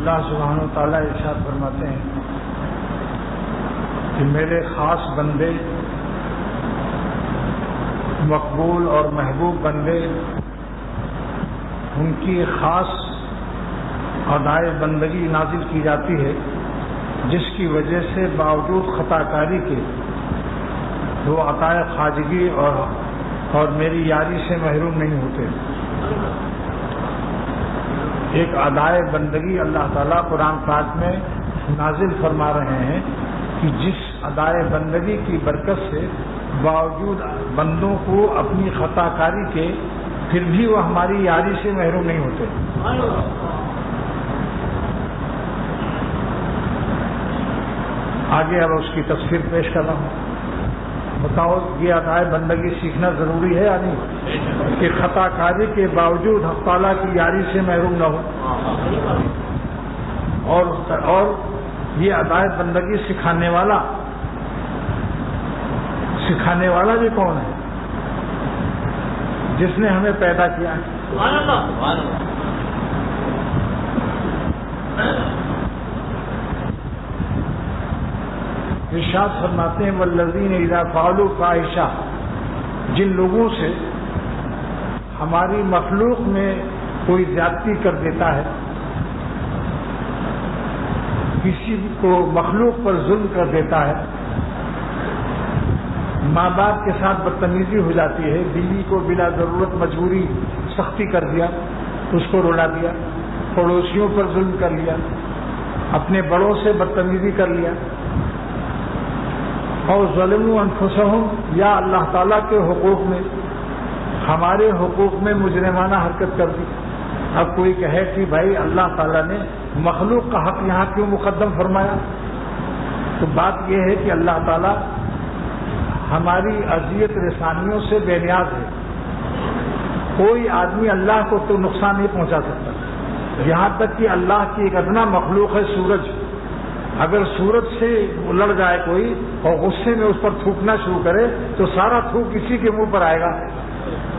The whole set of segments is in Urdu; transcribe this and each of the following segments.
اللہ سبحانہ و تعالیٰ ارشاد فرماتے ہیں کہ میرے خاص بندے، مقبول اور محبوب بندے، ان کی خاص ادائے بندگی نازل کی جاتی ہے جس کی وجہ سے باوجود خطا کاری کے وہ عطائے خواجگی اور میری یاری سے محروم نہیں ہوتے۔ ایک ادائے بندگی اللہ تعالیٰ قرآن پاک میں نازل فرما رہے ہیں کہ جس ادائے بندگی کی برکت سے باوجود بندوں کو اپنی خطا کاری کے پھر بھی وہ ہماری یاری سے محروم نہیں ہوتے۔ آگے اب اس کی تفسیر پیش کر رہا ہوں۔ بتاؤ یہ ادائے بندگی سیکھنا ضروری ہے یا نہیں کہ خطا کاری کے باوجود حق تعالیٰ کی یاری سے محروم نہ ہو؟ اور یہ ادائے بندگی سکھانے والا بھی کون ہے؟ جس نے ہمیں پیدا کیا ہے۔ ارشاد فرماتے ہیں والذین اذا فعلوا فاحشہ، جن لوگوں سے ہماری مخلوق میں کوئی زیادتی کر دیتا ہے، کسی کو مخلوق پر ظلم کر دیتا ہے، ماں باپ کے ساتھ بدتمیزی ہو جاتی ہے، بیوی کو بلا ضرورت مجبوری سختی کر دیا، اس کو رلا دیا، پڑوسیوں پر ظلم کر لیا، اپنے بڑوں سے بدتمیزی کر لیا، اور ظلموا انفسہم، یا اللہ تعالیٰ کے حقوق میں ہمارے حقوق میں مجرمانہ حرکت کر دی۔ اب کوئی کہے کہ بھائی اللہ تعالیٰ نے مخلوق کا حق یہاں کیوں مقدم فرمایا؟ تو بات یہ ہے کہ اللہ تعالیٰ ہماری اذیت رسانیوں سے بے نیاز ہے۔ کوئی آدمی اللہ کو تو نقصان نہیں پہنچا سکتا، یہاں تک کہ اللہ کی ایک ادنا مخلوق ہے سورج، اگر سورج سے لڑ جائے کوئی اور غصے میں اس پر تھوکنا شروع کرے تو سارا تھوک اسی کے منہ پر آئے گا۔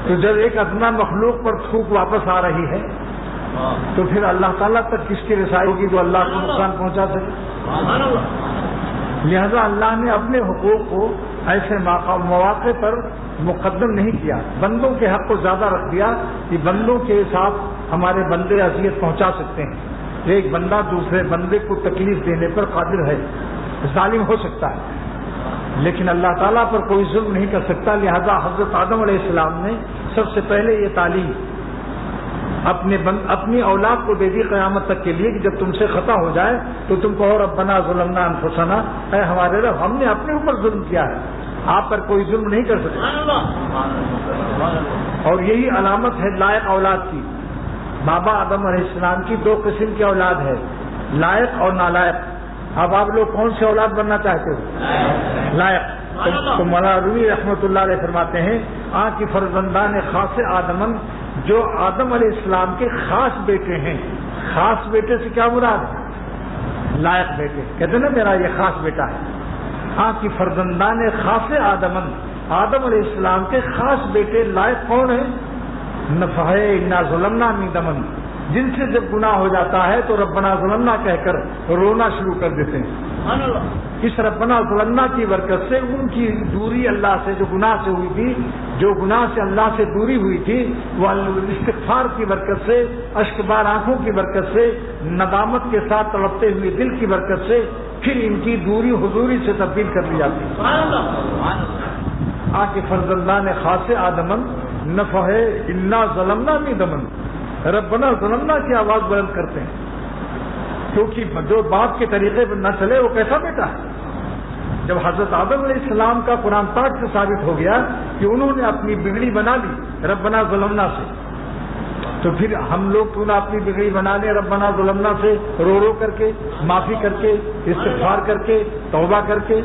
تو جب ایک ادنا مخلوق پر تھوک واپس آ رہی ہے تو پھر اللہ تعالیٰ تک کس کی رسائی ہوگی جو اللہ کو نقصان پہنچا سکے؟ لہذا اللہ نے اپنے حقوق کو ایسے مواقع پر مقدم نہیں کیا، بندوں کے حق کو زیادہ رکھ دیا کہ بندوں کے ساتھ ہمارے بندے اذیت پہنچا سکتے ہیں۔ ایک بندہ دوسرے بندے کو تکلیف دینے پر قادر ہے، ظالم ہو سکتا ہے، لیکن اللہ تعالیٰ پر کوئی ظلم نہیں کر سکتا۔ لہذا حضرت آدم علیہ السلام نے سب سے پہلے یہ تعلیم اپنی اولاد کو دے دی قیامت تک کے لیے کہ جب تم سے خطا ہو جائے تو تم کہو ربنا ظلمنا انفسنا، اے ہمارے رب ہم نے اپنے اوپر ظلم کیا ہے، آپ پر کوئی ظلم نہیں کر سکتا۔ اور یہی علامت ہے لائق اولاد کی۔ بابا آدم علیہ السلام کی دو قسم کی اولاد ہے، لائق اور نالائق۔ اب آپ لوگ کون سے اولاد بننا چاہتے ہو؟ لائق۔ تو مولانا رومی رحمۃ اللہ علیہ فرماتے ہیں کی فرزندان خاص آدمن، جو آدم علیہ السلام کے خاص بیٹے ہیں۔ خاص بیٹے سے کیا مراد ہے؟ لائق بیٹے، کہتے ہیں نا میرا یہ خاص بیٹا ہے۔ کی فرزندان خاص آدمن، آدم علیہ السلام کے خاص بیٹے لائق کون ہیں؟ نفحے انا ظلمنا من دمن، جن سے جب گناہ ہو جاتا ہے تو ربنا ظلمنا کہہ کر رونا شروع کر دیتے ہیں۔ اس ربنا ظلمنا کی برکت سے ان کی دوری اللہ سے جو گناہ سے ہوئی تھی، جو گناہ سے اللہ سے دوری ہوئی تھی، وہ استغفار کی برکت سے، اشکبار آنکھوں کی برکت سے، ندامت کے ساتھ تڑپتے ہوئے دل کی برکت سے پھر ان کی دوری حضوری سے تبدیل کر لی جاتی ہے۔ کے فرزندان خاص آدمن نفحے انا ظلمنا من دمن، ربنا ظلمنا کی آواز بلند کرتے ہیں، کیونکہ جو باپ کے طریقے پر نہ چلے وہ کیسا بیٹا ہے؟ جب حضرت آدم علیہ السلام کا قرآن پاک سے ثابت ہو گیا کہ انہوں نے اپنی بگڑی بنا لی ربنا ظلمنا سے، تو پھر ہم لوگ کیوں نہ اپنی بگڑی بنا لیں ربنا ظلمنا سے، رو رو کر کے، معافی کر کے، استغفار کر کے، توبہ کر کے،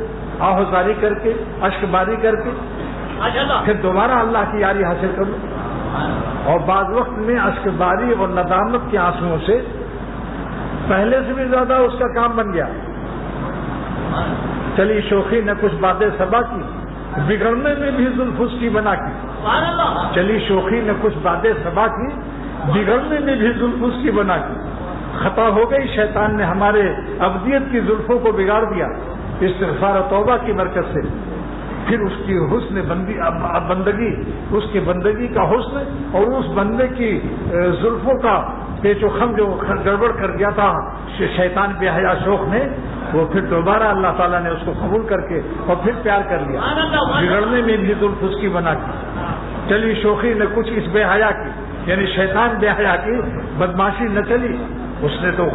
آہوزاری کر کے، اشک باری کر کے، پھر دوبارہ اللہ کی یاری حاصل کرو۔ اور بعض وقت میں اشک باری اور ندامت کے آنسوؤں سے پہلے سے بھی زیادہ اس کا کام بن گیا۔ چلی شوخی نے کچھ باتیں صبا کی، بگڑنے میں بھی زلف اس کی بنا کی۔ چلی شوخی نے کچھ باتیں صبا کی، بگڑنے میں بھی زلف اس کی بنا کی۔ خطا ہو گئی، شیطان نے ہمارے ابدیت کی زلفوں کو بگاڑ دیا استغفار و توبہ کی برکت سے، پھر اس کی حسن بندگی، اس کی بندگی کا حسن اور اس بندے کی زلفوں کا پیچ و خم جو گڑبڑ کر گیا تھا شیطان بے حیا شوق نے، وہ پھر دوبارہ اللہ تعالیٰ نے اس کو قبول کر کے اور پھر پیار کر لیا، بگڑنے میں بھی زلف اس کی بنا کی، چلی شوخی نے کچھ اس بے حیا کی، یعنی شیطان بے حیا کی بدماشی نہ چلی، اس نے تو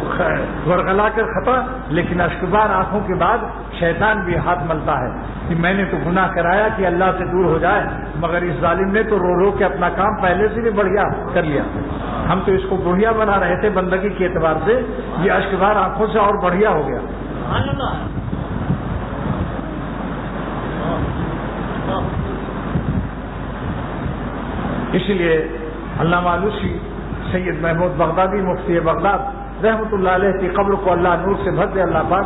ورغلا کر خطا، لیکن اشکبار آنکھوں کے بعد شیطان بھی ہاتھ ملتا ہے کہ میں نے تو گناہ کرایا کہ اللہ سے دور ہو جائے، مگر اس ظالم نے تو رو رو کے اپنا کام پہلے سے بھی بڑھیا کر لیا، ہم تو اس کو بڑھیا بنا رہے تھے بندگی کے اعتبار سے، یہ اشکبار آنکھوں سے اور بڑھیا ہو گیا۔ اس لیے علامہ علوسی سید محمود بغدادی مفتی بغداد رحمۃ اللہ علیہ کی قبر کو اللہ نور سے بھر دے اللہ پاک،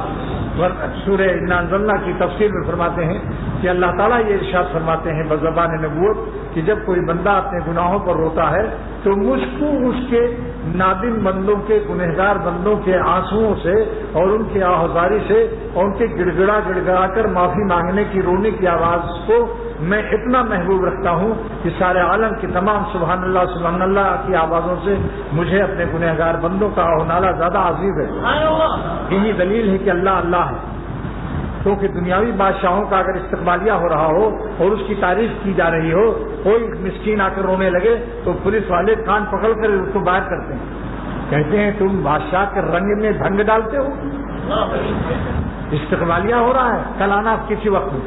سورہ انا انزلنا کی تفسیر میں فرماتے ہیں کہ اللہ تعالیٰ یہ ارشاد فرماتے ہیں بزبان نبوت کہ جب کوئی بندہ اپنے گناہوں پر روتا ہے تو مجھ کو اس کے نادم بندوں کے گنہگار بندوں کے آنسوؤں سے اور ان کی آہذاری سے اور ان کے گڑ گڑا کر معافی مانگنے کی رونے کی آواز کو میں اتنا محبوب رکھتا ہوں کہ سارے عالم کی تمام سبحان اللہ کی آوازوں سے مجھے اپنے گنہگار بندوں کا نالہ زیادہ عزیز ہے۔ یہی دلیل ہے کہ اللہ اللہ ہے، کیونکہ دنیاوی بادشاہوں کا اگر استقبالیہ ہو رہا ہو اور اس کی تعریف کی جا رہی ہو، کوئی مسکین آ کر رونے لگے تو پولیس والے کان پکڑ کر اس کو باہر کرتے ہیں، کہتے ہیں تم بادشاہ کے رنگ میں ڈھنگ ڈالتے ہو، استقبالیہ ہو رہا ہے کل آنا کسی وقت میں،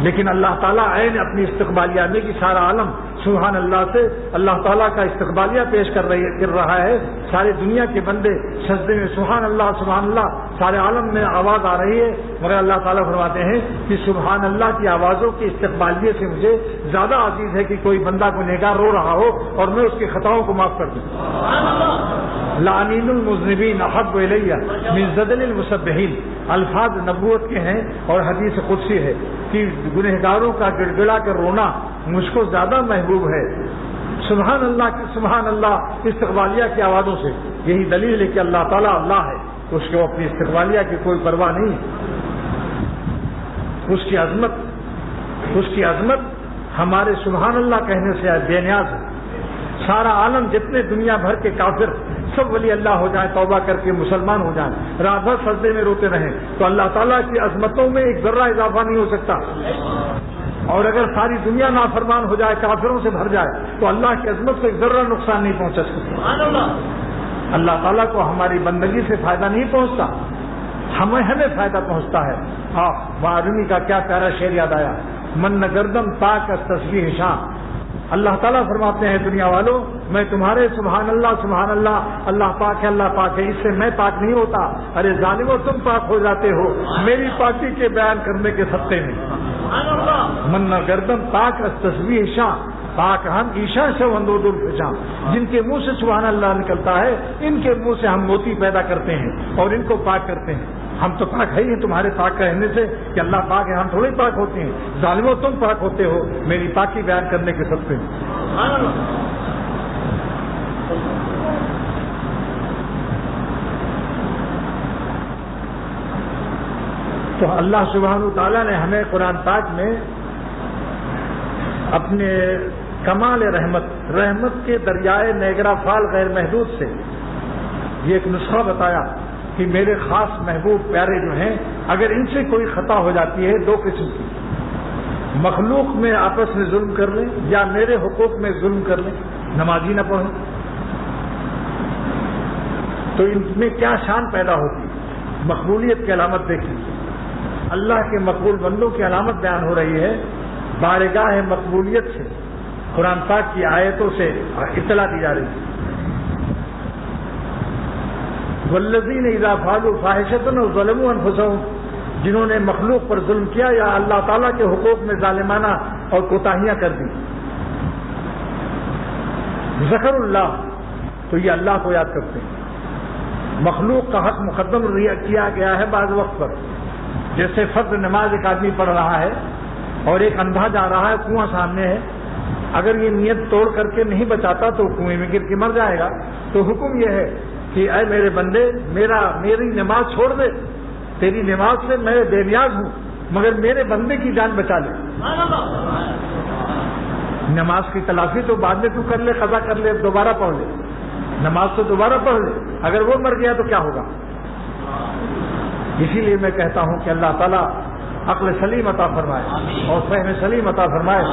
لیکن اللہ تعالیٰ عین اپنی استقبالیہ میں کہ سارا عالم سبحان اللہ سے اللہ تعالیٰ کا استقبالیہ پیش کر رہا ہے، ساری دنیا کے بندے سجدے میں سبحان اللہ سارے عالم میں آواز آ رہی ہے، مگر اللہ تعالیٰ فرماتے ہیں کہ سبحان اللہ کی آوازوں کے استقبالیے سے مجھے زیادہ عزیز ہے کہ کوئی بندہ گنہگار رو رہا ہو اور میں اس کی خطاؤں کو معاف کر دوں۔ لعنین المذنبین احب الی من زدل المسبحین الفاظ نبوت کے ہیں اور حدیث قدسی ہے کہ گنہگاروں کا گڑ گڑا کر رونا مجھ کو زیادہ محبوب ہے سبحان اللہ استقبالیہ کی آوازوں سے۔ یہی دلیل ہے کہ اللہ تعالیٰ اللہ ہے، اس کو اپنی استقبالیہ کی کوئی پرواہ نہیں، اس کی عظمت ہمارے سبحان اللہ کہنے سے بے نیاز ہے۔ سارا عالم جتنے دنیا بھر کے کافر سب ولی اللہ ہو جائیں، توبہ کر کے مسلمان ہو جائیں، رات بھر سجدے میں روتے رہیں تو اللہ تعالیٰ کی عظمتوں میں ایک ذرہ اضافہ نہیں ہو سکتا، اور اگر ساری دنیا نافرمان ہو جائے، کافروں سے بھر جائے تو اللہ کی عظمت کو ایک ذرہ نقصان نہیں پہنچا سکتا۔ اللہ تعالیٰ کو ہماری بندگی سے فائدہ نہیں پہنچتا، ہمیں فائدہ پہنچتا ہے۔ آدمی کا کیا پیارا شعر یاد آیا، من گردم پاک تصویر شاہ، اللہ تعالیٰ فرماتے ہیں دنیا والوں میں تمہارے سبحان اللہ اللہ پاک ہے اس سے میں پاک نہیں ہوتا، ارے ظالموں تم پاک ہو جاتے ہو میری پاکی کے بیان کرنے کے سطح میں۔ من گردم پاک تصویر شاہ، پاک ہم ایشا سے وندود الفشاں، جن کے منہ سے سبحان اللہ نکلتا ہے ان کے منہ سے ہم موتی پیدا کرتے ہیں اور ان کو پاک کرتے ہیں۔ ہم تو پاک ہے ہی تمہارے پاک کہنے سے کہ اللہ پاک ہے، ہم تھوڑے پاک ہوتے ہیں، ظالموں تم پاک ہوتے ہو میری پاکی بیان کرنے کے سب سے۔ تو اللہ سبحانہ تعالیٰ نے ہمیں قرآن پاک میں اپنے کمال رحمت کے دریائے نیگرا فال غیر محدود سے یہ ایک نسخہ بتایا کہ میرے خاص محبوب پیارے جو ہیں اگر ان سے کوئی خطا ہو جاتی ہے، دو قسم کی، مخلوق میں آپس میں ظلم کر لیں یا میرے حقوق میں ظلم کر لیں، نمازی نہ پڑھیں، تو ان میں کیا شان پیدا ہوتی، مقبولیت کی علامت دیکھیں۔ اللہ کے مقبول بندوں کی علامت بیان ہو رہی ہے، بارگاہ مقبولیت سے قرآن پاک کی آیتوں سے اطلاع دی جا رہی ہے۔ والذین اذا فعلوا فاحشۃ او ظلموا انفسهم، جنہوں نے مخلوق پر ظلم کیا یا اللہ تعالیٰ کے حقوق میں ظالمانہ اور کوتاہیاں کر دی، ذکر اللہ، تو یہ اللہ کو یاد کرتے ہیں۔ مخلوق کا حق مقدم کیا گیا ہے بعض وقت پر، جیسے فرض نماز ایک آدمی پڑھ رہا ہے اور ایک اندھا جا رہا ہے، کنواں سامنے ہے، اگر یہ نیت توڑ کر کے نہیں بچاتا تو کنویں میں گر کے مر جائے گا، تو حکم یہ ہے کہ اے میرے بندے میری نماز چھوڑ دے، تیری نماز سے میں بے نیاز ہوں، مگر میرے بندے کی جان بچا لے۔ نماز کی تلافی تو بعد میں تو کر لے، قضا کر لے، دوبارہ پڑھ لے، نماز تو دوبارہ پڑھ لے، اگر وہ مر گیا تو کیا ہوگا؟ اسی لیے میں کہتا ہوں کہ اللہ تعالیٰ عقل سلیم عطا فرمائے اور فہم سلیم عطا فرمائے۔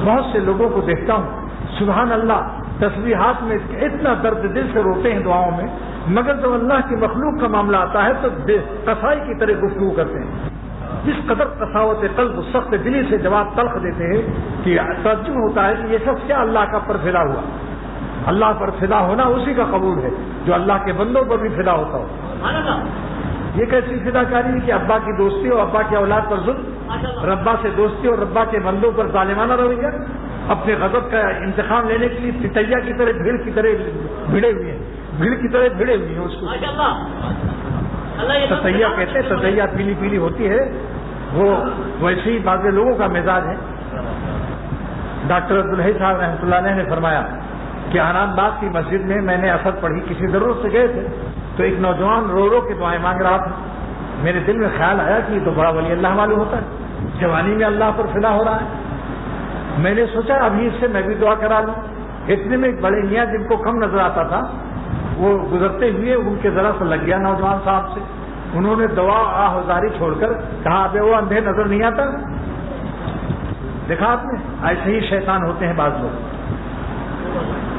بہت سے لوگوں کو دیکھتا ہوں سبحان اللہ تسبیحات میں اتنا درد دل سے روتے ہیں دعاؤں میں، مگر جب اللہ کی مخلوق کا معاملہ آتا ہے تو قصائی کی طرح گفتگو کرتے ہیں، جس قدر قساوت قلب سخت دلی سے جواب تلخ دیتے ہیں کہ تعجب ہوتا ہے کہ یہ شخص کیا اللہ کا پر فدا ہوا۔ اللہ پر فدا ہونا اسی کا قبول ہے جو اللہ کے بندوں پر بھی فدا ہوتا ہو۔ یہ کیسی فدا کاری ہے کہ ابا کی دوستی اور ابا کی اولاد پر ظلم، ربا سے دوستی اور ربا کے بندوں پر ظالمانہ رویہ، اپنے غضب کا انتقام لینے کے لیے تتیا کی طرح بھیڑ کی طرح بھیڑے ہوئے ہیں، بھیڑ کی طرح بھیڑے ہوئے ہیں۔ اس کو تتیا کہتے ہیں، تتیا پیلی پیلی ہوتی ہے، وہ ویسے ہی بعض لوگوں کا مزاج ہے۔ ڈاکٹر عبدالحی صاحب رحمۃ اللہ علیہ نے فرمایا کہ آنان باغ کی مسجد میں نے اثر پڑھی، کسی ضرورت سے گئے تھے تو ایک نوجوان رو رو کے دعائیں مانگ رہا تھا۔ میرے دل میں خیال آیا کہ یہ تو بڑا ولی اللہ معلوم ہوتا ہے، جوانی میں اللہ پر فدا ہو رہا ہے۔ میں نے سوچا ابھی اس سے میں بھی دعا کرا لوں۔ اتنے میں ایک بڑے میاں جن کو کم نظر آتا تھا وہ گزرتے ہوئے ان کے ذرا سے لگ گیا نوجوان صاحب سے، انہوں نے دعا آہذاری چھوڑ کر کہا ابے وہ اندھے نظر نہیں آتا؟ دیکھا آپ نے، ایسے ہی شیطان ہوتے ہیں بعض لوگ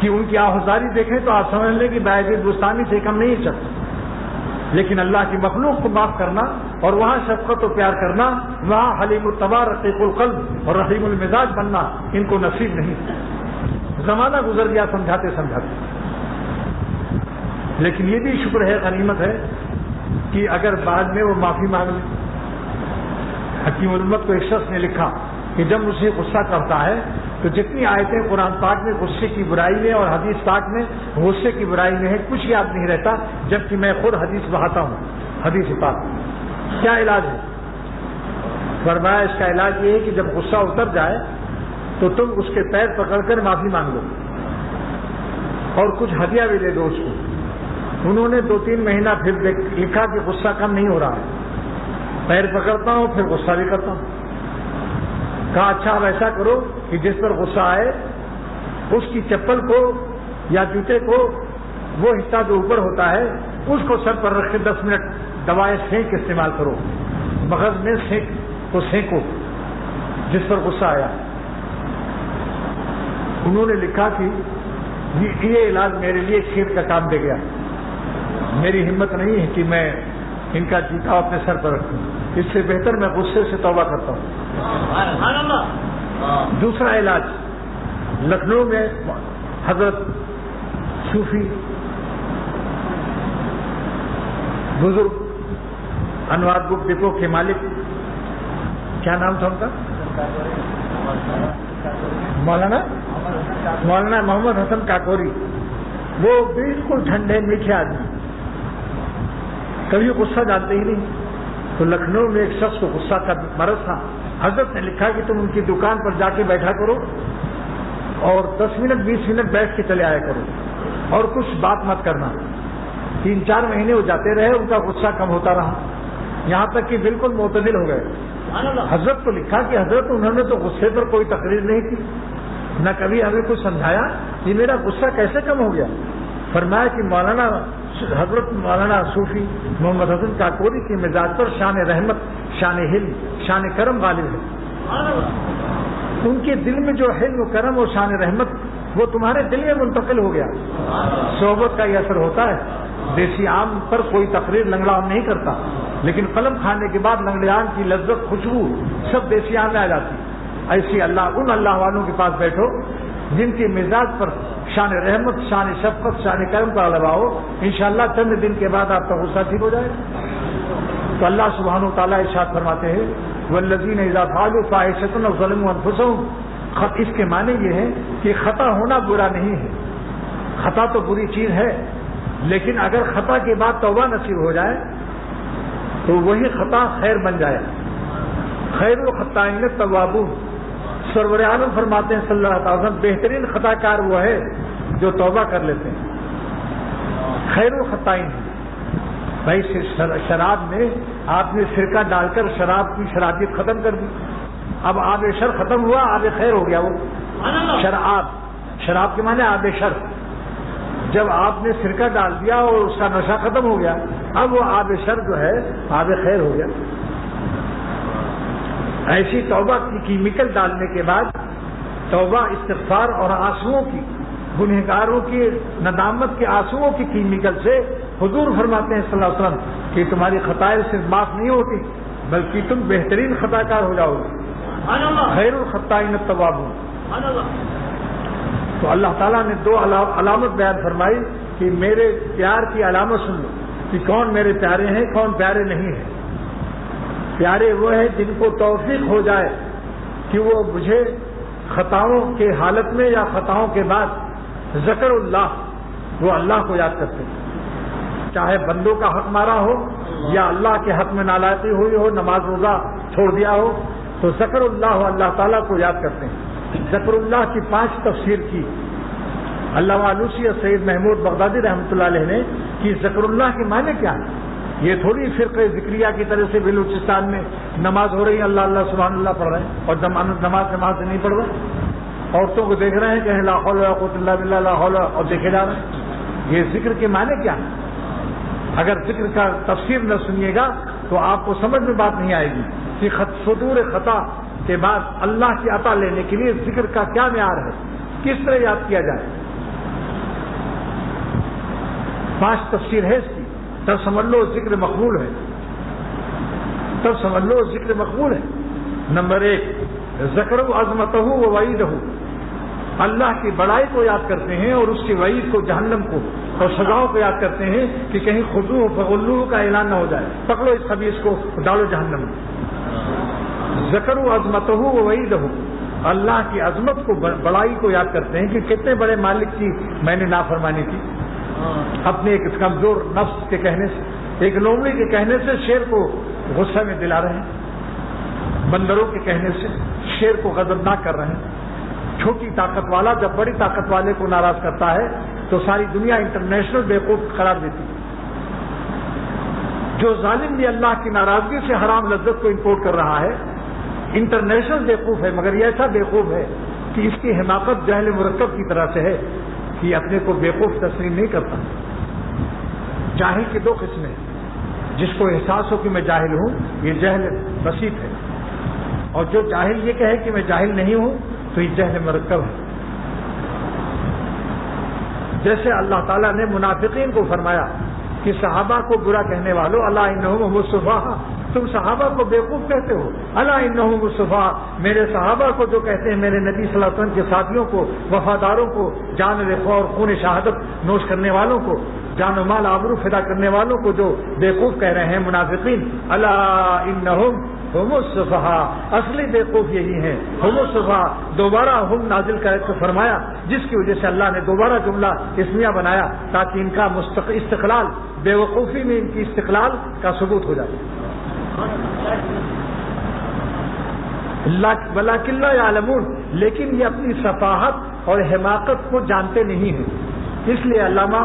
کہ ان کی آہذاری دیکھیں تو آپ سمجھ لیں کہ باعزت بستانی سے کم نہیں چلتا، لیکن اللہ کی مخلوق کو معاف کرنا اور وہاں شفقت و پیار کرنا، وہاں حلیم الطبع رقیق القلب اور رحیم المزاج بننا ان کو نصیب نہیں۔ زمانہ گزر گیا سمجھاتے سمجھاتے، لیکن یہ بھی شکر ہے، غنیمت ہے کہ اگر بعد میں وہ معافی مانگ لیں۔ حکیم الامت کو ایک شخص نے لکھا کہ جب مجھے غصہ کرتا ہے تو جتنی آیتیں قرآن پاک میں غصے کی برائی میں اور حدیث پاک میں غصے کی برائی میں ہے کچھ یاد نہیں رہتا، جبکہ میں خود حدیث بہاتا ہوں۔ حدیث پاک کیا علاج ہے؟ فرمایا اس کا علاج یہ ہے کہ جب غصہ اتر جائے تو تم اس کے پیر پکڑ کر معافی مانگ لو اور کچھ ہدیہ بھی دے دو اس کو۔ انہوں نے 2-3 مہینہ پھر لکھا کہ غصہ کم نہیں ہو رہا ہے، پیر پکڑتا ہوں پھر غصہ بھی کرتا ہوں۔ کہا اچھا اب ایسا کرو کہ جس پر غصہ آئے اس کی چپل کو یا جوتے کو وہ حصہ جو اوپر ہوتا ہے اس کو سر پر رکھ کے 10 منٹ دوائیں سینک استعمال کرو، مغز میں سینکو جس پر غصہ آیا۔ انہوں نے لکھا کہ یہ علاج میرے لیے کھیر کا کام دے گیا، میری ہمت نہیں ہے کہ میں ان کا جوتا اپنے سر پر رکھوں، اس سے بہتر میں غصے سے توبہ کرتا ہوں۔ دوسرا علاج، لکھنؤ میں حضرت صوفی بزرگ انوار بک ڈپو کے مالک، کیا نام تھا ان کا؟ مولانا محمد حسن کاکوری، وہ بالکل ٹھنڈے میٹھے آدمی، کبھی غصہ جانتے ہی نہیں۔ تو لکھنؤ میں ایک شخص کو غصہ کا مرض تھا، حضرت نے لکھا کہ تم ان کی دکان پر جا کے بیٹھا کرو اور 10 منٹ 20 منٹ بیٹھ کے چلے آیا کرو اور کچھ بات مت کرنا۔ 3-4 مہینے وہ جاتے رہے، ان کا غصہ کم ہوتا رہا، یہاں تک کہ بالکل معتدل ہو گئے۔ حضرت کو لکھا کہ حضرت انہوں نے تو غصے پر کوئی تقریر نہیں کی، نہ کبھی ہمیں کچھ سمجھایا کہ میرا غصہ کیسے کم ہو گیا۔ فرمایا کہ حضرت مولانا صوفی محمد حسن کاکوری کے مزاج پر شان رحمت، شان حلم، شان کرم غالب ہے۔ ان کے دل میں جو حلم و کرم اور شان رحمت وہ تمہارے دل میں منتقل ہو گیا۔ صحبت کا یہ اثر ہوتا ہے۔ دیسی آم پر کوئی تقریر لنگڑا آم نہیں کرتا، لیکن قلم کھانے کے بعد لنگڑے آم کی لذت، خوشبو سب دیسی آم میں آ جاتی۔ ایسی ان اللہ والوں کے پاس بیٹھو جن کے مزاج پر شان رحمت، شان شفقت، شان کرم کا غلبہ ہو، انشاءاللہ چند دن کے بعد آپ کا غصہ ٹھیک ہو جائے۔ تو اللہ سبحانہ وتعالیٰ ارشاد فرماتے ہیں والذین اذا فعلوا فاحشۃ او ظلموا انفسهم، اس کے معنی یہ ہے کہ خطا ہونا برا نہیں ہے، خطا تو بری چیز ہے، لیکن اگر خطا کے بعد توبہ نصیب ہو جائے تو وہی خطا خیر بن جائے۔ خیر الخطائین التوابون، سرور عالم فرماتے ہیں صلی اللہ علیہ وسلم بہترین خطا کار وہ ہے جو توبہ کر لیتے ہیں۔ خیر الخطائین. بھائی شراب میں آپ نے سرکہ ڈال کر شراب کی شرابیت ختم کر دی. اب آب شر ختم ہوا, آب خیر ہو گیا. وہ شراب کے معنی آب شر. جب آپ نے سرکہ ڈال دیا اور اس کا نشہ ختم ہو گیا, اب وہ آب شر جو ہے آب خیر ہو گیا. ایسی توبہ کی کیمیکل ڈالنے کے بعد توبہ, استغفار اور آنسوؤں کی, گنہگاروں کی ندامت کے آنسوؤں کی کیمیکل سے حضور فرماتے ہیں صلی اللہ علیہ وسلم کہ تمہاری خطائیں صرف معاف نہیں ہوتی بلکہ تم بہترین خطا کار ہو جاؤ گے. خیر الخطائین التوابون. تو اللہ تعالیٰ نے 2 علامت بیان فرمائی کہ میرے پیار کی علامت سن لو کہ کون میرے پیارے ہیں, کون پیارے نہیں ہیں. پیارے وہ ہیں جن کو توفیق ہو جائے کہ وہ مجھے خطاؤں کے حالت میں یا خطاؤں کے بعد ذکر اللہ, وہ اللہ کو یاد کرتے ہیں. چاہے بندوں کا حق مارا ہو یا اللہ کے حق میں نالائقی ہوئی ہو, نماز روزہ چھوڑ دیا ہو, تو ذکر اللہ اللہ تعالیٰ کو یاد کرتے ہیں. ذکر اللہ کی 5 تفسیر کی علامہ علوسی اور سید محمود بغدادی رحمۃ اللہ علیہ نے کہ ذکر اللہ کے معنی کیا ہے. یہ تھوڑی فرقہ ذکریہ کی طرح سے بلوچستان میں نماز ہو رہی ہے, اللہ اللہ سبحان اللہ پڑھ رہے ہیں اور نماز سے نہیں پڑھ رہے. عورتوں کو دیکھ رہے ہیں کہ لا حول ولا قوت الا باللہ, لا حول, اور دیکھے جا رہے ہیں. یہ ذکر کے معنی کیا ہے؟ اگر ذکر کا تفسیر نہ سنیے گا تو آپ کو سمجھ میں بات نہیں آئے گی کہ صدور خطا کے بعد اللہ کی عطا لینے کے لیے ذکر کا کیا معیار ہے, کس طرح یاد کیا جائے. 5 تفسیر ہے اس کی. تب سمجھ لو ذکر مقبول ہے, تب سمجھ لو ذکر مقبول ہے. نمبر 1, ذکر عظمتہ و وعیدہ, اللہ کی بڑائی کو یاد کرتے ہیں اور اس کی وعید کو, جہنم کو اور سزاؤں کو یاد کرتے ہیں کہ کہیں خضوع فغلوہ کا اعلان نہ ہو جائے, پکڑو اس خبیث کو ڈالو جہنم میں. ذکر عظمتہ و وعیدہ, اللہ کی عظمت کو, بڑائی کو یاد کرتے ہیں کہ کتنے بڑے مالک کی میں نے نافرمانی کی. اپنے ایک کمزور نفس کے کہنے سے, ایک لومڑی کے کہنے سے شیر کو غصہ میں دلا رہے ہیں, بندروں کے کہنے سے شیر کو غضبناک کر رہے ہیں. چھوٹی طاقت والا جب بڑی طاقت والے کو ناراض کرتا ہے تو ساری دنیا انٹرنیشنل بیوقوف قرار دیتی ہے. جو ظالم بھی اللہ کی ناراضگی سے حرام لذت کو امپورٹ کر رہا ہے انٹرنیشنل بیوقوف ہے, مگر یہ ایسا بیوقوف ہے کہ اس کی حماقت جہل مرکب کی طرح سے ہے کہ اپنے کو بیوقوف تسلیم نہیں کرتا. جاہل کی 2 قسمیں ہیں. جس کو احساس ہو کہ میں جاہل ہوں, یہ جہل بسیط ہے, اور جو جاہل یہ کہے کہ میں جاہل نہیں ہوں تو یہ جہل مرکب ہے. جیسے اللہ تعالیٰ نے منافقین کو فرمایا کہ صحابہ کو برا کہنے والوں الا انہم هم الصفاہ, تم صحابہ کو بیوقوف کہتے ہو. الا انہم هم الصفاہ, میرے صحابہ کو جو کہتے ہیں میرے نبی صلی اللہ علیہ وسلم کے ساتھیوں کو, وفاداروں کو, جان رخوا اور خون شہادت نوش کرنے والوں کو, جان و مال آبرو فدا کرنے والوں کو جو بیوقوف کہہ رہے ہیں منافقین. الا انہم هم الصفاہ, اصلی بیوقوف یہی ہیں. هم الصفاہ, دوبارہ ہم نازل کر کے فرمایا جس کی وجہ سے اللہ نے دوبارہ جملہ اسمیہ بنایا تاکہ ان کا استقلال, بیوقوفی میں ان کی استقلال کا ثبوت ہو جائے. ولکن لا یعلمون, لیکن یہ اپنی صفاحت اور حماقت کو جانتے نہیں ہیں. اس لیے علامہ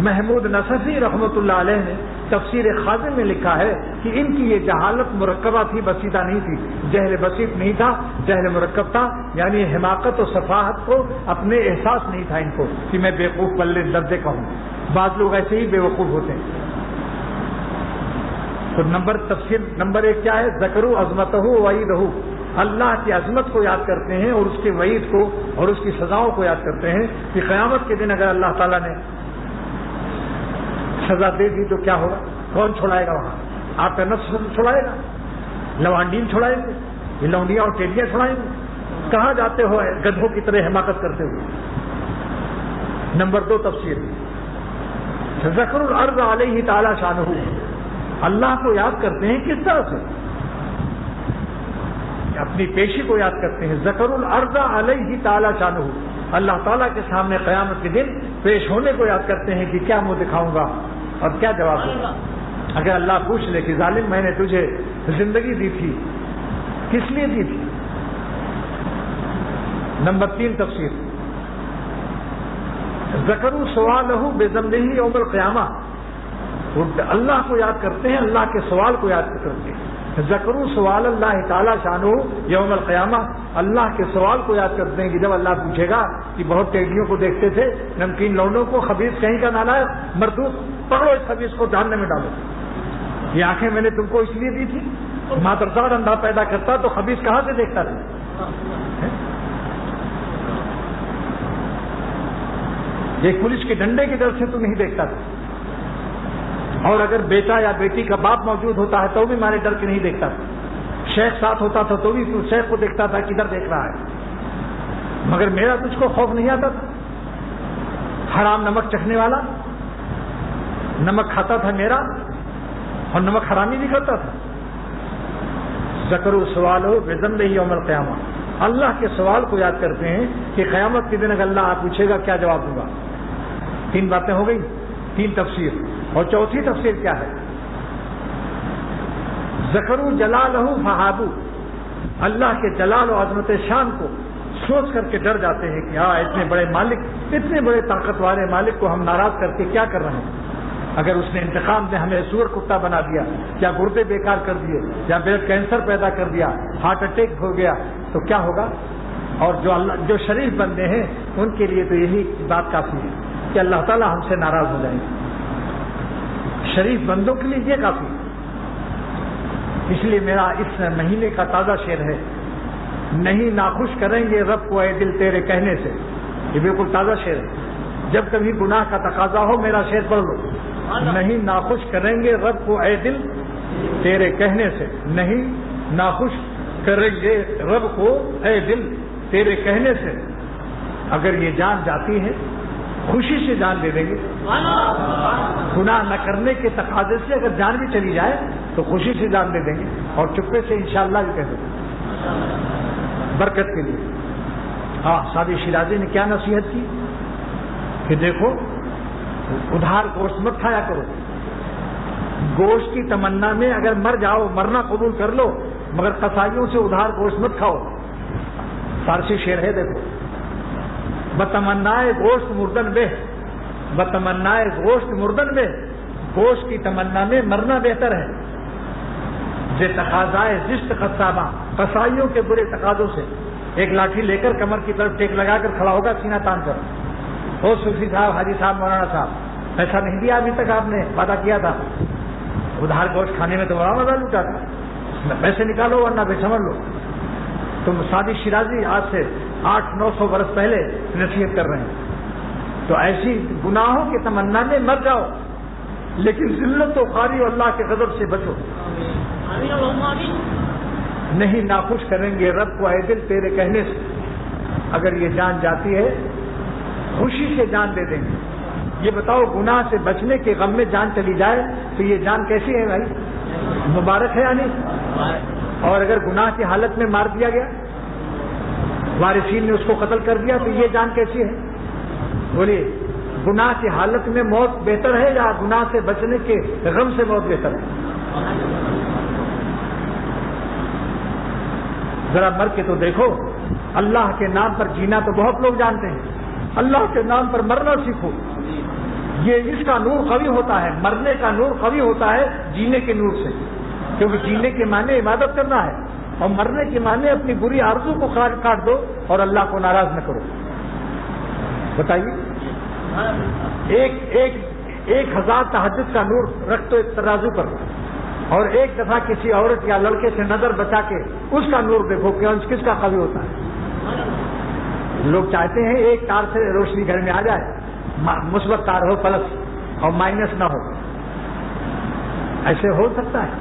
محمود نصفی رحمۃ اللہ علیہ نے تفسیر خازن میں لکھا ہے کہ ان کی یہ جہالت مرکبہ تھی, بسیطہ نہیں تھی. جہل بسیط نہیں تھا, جہل مرکب تھا, یعنی حماقت و صفاحت کو اپنے احساس نہیں تھا ان کو کہ میں بیوقوف بلے درجے کا ہوں. بعض لوگ ایسے ہی بیوقوف ہوتے ہیں. تو تفسیر نمبر 1 کیا ہے؟ ذکر عظمتہ و وعیدہ, اللہ کی عظمت کو یاد کرتے ہیں اور اس کے وعید کو اور اس کی سزاؤں کو یاد کرتے ہیں کہ قیامت کے دن اگر اللہ تعالیٰ نے سزا دے دی تو کیا ہوگا, کون چھڑائے گا وہاں؟ آپ کا نفس چھڑائے گا, لوانڈین چھڑائیں گے, یہ لونڈیاں اور ٹیلیاں چھڑائیں گے. کہاں جاتے ہو گدھوں کی طرح حماقت کرتے ہوئے؟ نمبر 2 تفسیر ذکر الارض علیہ تعالی شانہ, اللہ کو یاد کرتے ہیں کس طرح سے؟ اپنی پیشی کو یاد کرتے ہیں. ذکر الارض علیہ تعالی شانہ, اللہ تعالیٰ کے سامنے قیامت کے دن پیش ہونے کو یاد کرتے ہیں کہ کیا منہ دکھاؤں گا اور کیا جواب دوں گا. اگر اللہ پوچھ لے کہ ظالم میں نے تجھے زندگی دی تھی, کس لیے دی تھی؟ نمبر 3 تفسیر ذکروا سوالہ بذنبہ یوم القیامہ، وہ اللہ کو یاد کرتے ہیں، اللہ کے سوال کو یاد کرتے ہیں. ذکروا سوال اللہ تعالی شانہ یوم القیامہ، اللہ کے سوال کو یاد کرتے ہیں کہ جب اللہ پوچھے گا کہ بہت ٹیڈیوں کو دیکھتے تھے، نمکین لوڈوں کو، خبیث کہیں کا نالائق مردود، پکڑو اس خبیث کو جہنم میں ڈالو. یہ آنکھیں میں نے تم کو اس لیے دی تھی، مادرزاد اندھا پیدا کرتا تو خبیث کہاں سے دیکھتا تھا؟ ایک پولیس کے ڈنڈے کے ڈر سے تو نہیں دیکھتا تھا، اور اگر بیٹا یا بیٹی کا باپ موجود ہوتا ہے تو بھی مارے ڈر کے نہیں دیکھتا تھا. شیخ ساتھ ہوتا تھا تو بھی شیخ کو دیکھتا تھا کدھر دیکھ رہا ہے. مگر میرا تجھ کو خوف نہیں آتا تھا؟ حرام نمک چکھنے والا، نمک کھاتا تھا میرا اور نمک حرامی بھی کرتا تھا. ذکروا سوالہ بذنبہ یوم القیامہ، اللہ کے سوال کو یاد کرتے ہیں کہ قیامت کے دن اگر اللہ آپ پوچھے گا کیا جواب دوں گا. 3 باتیں ہو گئی، 3 تفسیر. اور چوتھی تفسیر کیا ہے؟ ذکروا جلالہ فہابوا، اللہ کے جلال و عظمت شان کو سوچ کر کے ڈر جاتے ہیں کہ ہاں اتنے بڑے مالک، اتنے بڑے طاقت والے مالک کو ہم ناراض کر کے کیا کر رہے ہیں. اگر اس نے انتقام میں ہمیں سور کتا بنا دیا، یا گردے بیکار کر دیے، یا بلڈ کینسر پیدا کر دیا، ہارٹ اٹیک ہو گیا تو کیا ہوگا؟ اور جو شریف بندے ہیں ان کے لیے تو یہی بات کافی ہے کہ اللہ تعالیٰ ہم سے ناراض ہو جائیں گے. شریف بندوں کے لیے یہ کافی ہے. اس لیے میرا اس مہینے کا تازہ شعر ہے، نہیں ناخوش کریں گے رب کو اے دل تیرے کہنے سے. یہ بالکل تازہ شعر ہے. جب کبھی گناہ کا تقاضا ہو میرا شعر پڑھ لو. نہیں ناخوش کریں گے رب کو اے دل تیرے کہنے سے، نہیں ناخوش کریں گے رب کو اے دل تیرے کہنے سے. اگر یہ جان جاتی ہے خوشی سے جان دے دیں گے. گناہ نہ کرنے کے تقاضے سے اگر جان بھی چلی جائے تو خوشی سے جان دے دیں گے، اور چپے سے انشاءاللہ بھی کہہ دیں گے برکت کے لیے. ہاں، سادی شیرازی نے کیا نصیحت کی کہ دیکھو ادھار گوشت مت کھایا کرو. گوشت کی تمنا میں اگر مر جاؤ، مرنا قبول کر لو، مگر قصائیوں سے ادھار گوشت مت کھاؤ. فارسی شعر ہے دیکھو، بتمنائے گوشت مردن بے، بتمنائے گوشت مردن بے، گوشت کی تمنا میں مرنا بہتر ہے. یہ تقاضائے زشت قصابہ، قصائیوں کے برے تقاضوں سے. ایک لاٹھی لے کر کمر کی طرف ٹیک لگا کر کھڑا ہوگا سینہ تان کر، او صوفی صاحب، حاجی صاحب، مولانا صاحب، ایسا نہیں دیا ابھی تک آپ نے، وعدہ کیا تھا. ادھار گوشت کھانے میں تو بڑا مزہ لوٹا تھا، پیسے نکالو ورنہ بے سمجھ لو. تم سادی شیرازی آج سے 800-900 برس پہلے نصیحت کر رہے ہیں. تو ایسی گناہوں کی تمنا میں مر جاؤ، لیکن ذلت و خواری اور اللہ کے غضب سے بچو. نہیں ناخوش کریں گے رب کو اے دل تیرے کہنے سے. اگر یہ جان جاتی ہے خوشی سے جان دے دیں گے. یہ بتاؤ گناہ سے بچنے کے غم میں جان چلی جائے تو یہ جان کیسی ہے بھائی؟ مبارک ہے یا نہیں؟ اور اگر گناہ کی حالت میں مار دیا گیا، وارثین نے اس کو قتل کر دیا، تو یہ جان کیسی ہے؟ بولیے، گناہ کی حالت میں موت بہتر ہے یا گناہ سے بچنے کے غم سے موت بہتر ہے؟ ذرا مر کے تو دیکھو. اللہ کے نام پر جینا تو بہت لوگ جانتے ہیں، اللہ کے نام پر مرنا سیکھو. یہ اس کا نور قوی ہوتا ہے، مرنے کا نور قوی ہوتا ہے جینے کے نور سے. کیونکہ جینے کے معنی عبادت کرنا ہے، اور مرنے کے معنی اپنی بری آرزو کو کاٹ دو اور اللہ کو ناراض نہ کرو. بتائیے، 1000 تہجد کا نور رکھ دو ایک ترازو پر، اور ایک دفعہ کسی عورت یا لڑکے سے نظر بچا کے اس کا نور دیکھو کہ کس کا قوی ہوتا ہے. لوگ چاہتے ہیں ایک تار سے روشنی گھر میں آ جائے، مثبت تار ہو پلس اور مائنس نہ ہو. ایسے ہو سکتا ہے؟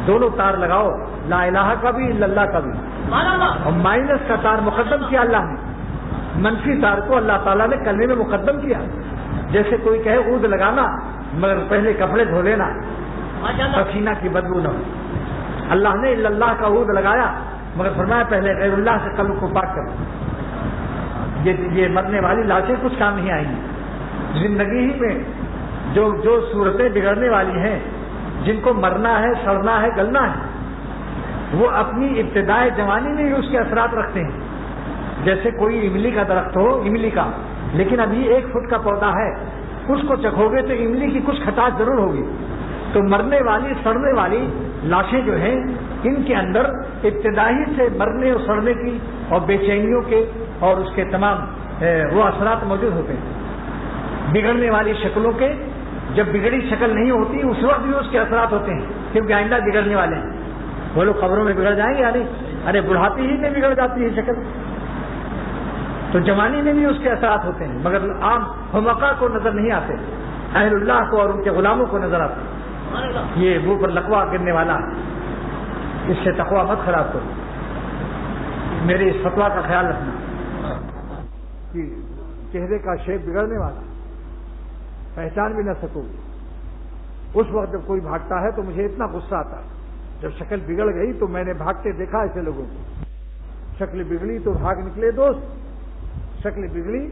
دونوں تار لگاؤ، لا الہ کا بھی الا اللہ کا بھی، اور مائنس کا تار مقدم کیا اللہ نے، منفی تار کو اللہ تعالیٰ نے کلمے میں مقدم کیا. جیسے کوئی کہے عود لگانا مگر پہلے کپڑے دھو لینا، پسینہ کی بدبو نہ ہو. اللہ نے الا اللہ کا عود لگایا مگر فرمایا پہلے غیر اللہ سے قلب کو پاک کرو. یہ مرنے والی لاشیں کچھ کام نہیں آئیں گی. زندگی ہی میں جو صورتیں بگڑنے والی ہیں، جن کو مرنا ہے، سڑنا ہے، گلنا ہے، وہ اپنی ابتدائے جوانی میں ہی اس کے اثرات رکھتے ہیں. جیسے کوئی املی کا درخت ہو، املی کا لیکن ابھی 1 فٹ کا پودا ہے، اس کو چکھو گے تو املی کی کچھ کھٹاس ضرور ہوگی۔ تو مرنے والی سڑنے والی لاشیں جو ہیں، ان کے اندر ابتدائی سے مرنے اور سڑنے کی اور بے چینیوں کے اور اس کے تمام وہ اثرات موجود ہوتے ہیں۔ بگڑنے والی شکلوں کے، جب بگڑی شکل نہیں ہوتی اس وقت بھی اس کے اثرات ہوتے ہیں، کیونکہ آئندہ بگڑنے والے ہیں۔ وہ لوگ قبروں میں بگڑ جائیں گے یا نہیں؟ ارے بڑھاپی ہی میں بگڑ جاتی ہے شکل، تو جوانی میں بھی اس کے اثرات ہوتے ہیں، مگر عام حمقاء کو نظر نہیں آتے، اہل اللہ کو اور ان کے غلاموں کو نظر آتے۔ یہ منہ پر لقوا گرنے والا ہے، اس سے تقویٰ مت خراب کرو۔ میرے اس فتویٰ کا خیال رکھنا کہ چہرے کا شیپ بگڑنے والا، پہچان بھی نہ سکو گے۔ اس وقت جب کوئی بھاگتا ہے تو مجھے اتنا غصہ آتا ہے، جب شکل بگڑ گئی تو میں نے بھاگتے دیکھا ایسے لوگوں کو، شکل بگڑی تو بھاگ نکلے دوست، شکل بگڑی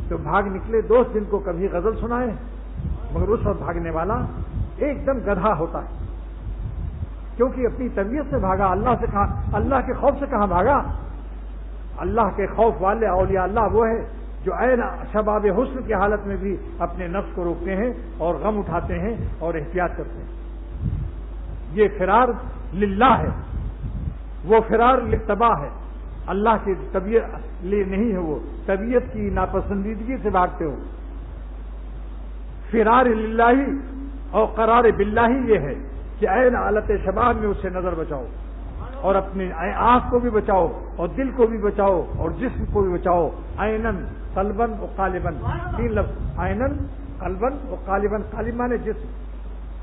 تو بھاگ نکلے دوست جن کو کبھی غزل سنائے، مگر اس وقت بھاگنے والا ایک دم گدھا ہوتا ہے، کیونکہ اپنی طبیعت سے بھاگا، اللہ سے کہاں، اللہ کے خوف سے کہاں بھاگا؟ اللہ کے خوف والے اولیاء اللہ وہ ہے جو عین شباب حسن کی حالت میں بھی اپنے نفس کو روکتے ہیں اور غم اٹھاتے ہیں اور احتیاط کرتے ہیں۔ یہ فرار للہ ہے، وہ فرار للتباہ ہے، اللہ کی طبیعت لیے نہیں ہے، وہ طبیعت کی ناپسندیدگی سے بھاگتے ہو۔ فرار للہ اور قرار باللہ یہ ہے کہ عین حالت شباب میں اس سے نظر بچاؤ اور اپنی آنکھ کو بھی بچاؤ اور دل کو بھی بچاؤ اور جسم کو بھی بچاؤ۔ عینن قلبن و قالبن، 3 لفظ، عینن قلبن و قالبن، قالب مانے جسم۔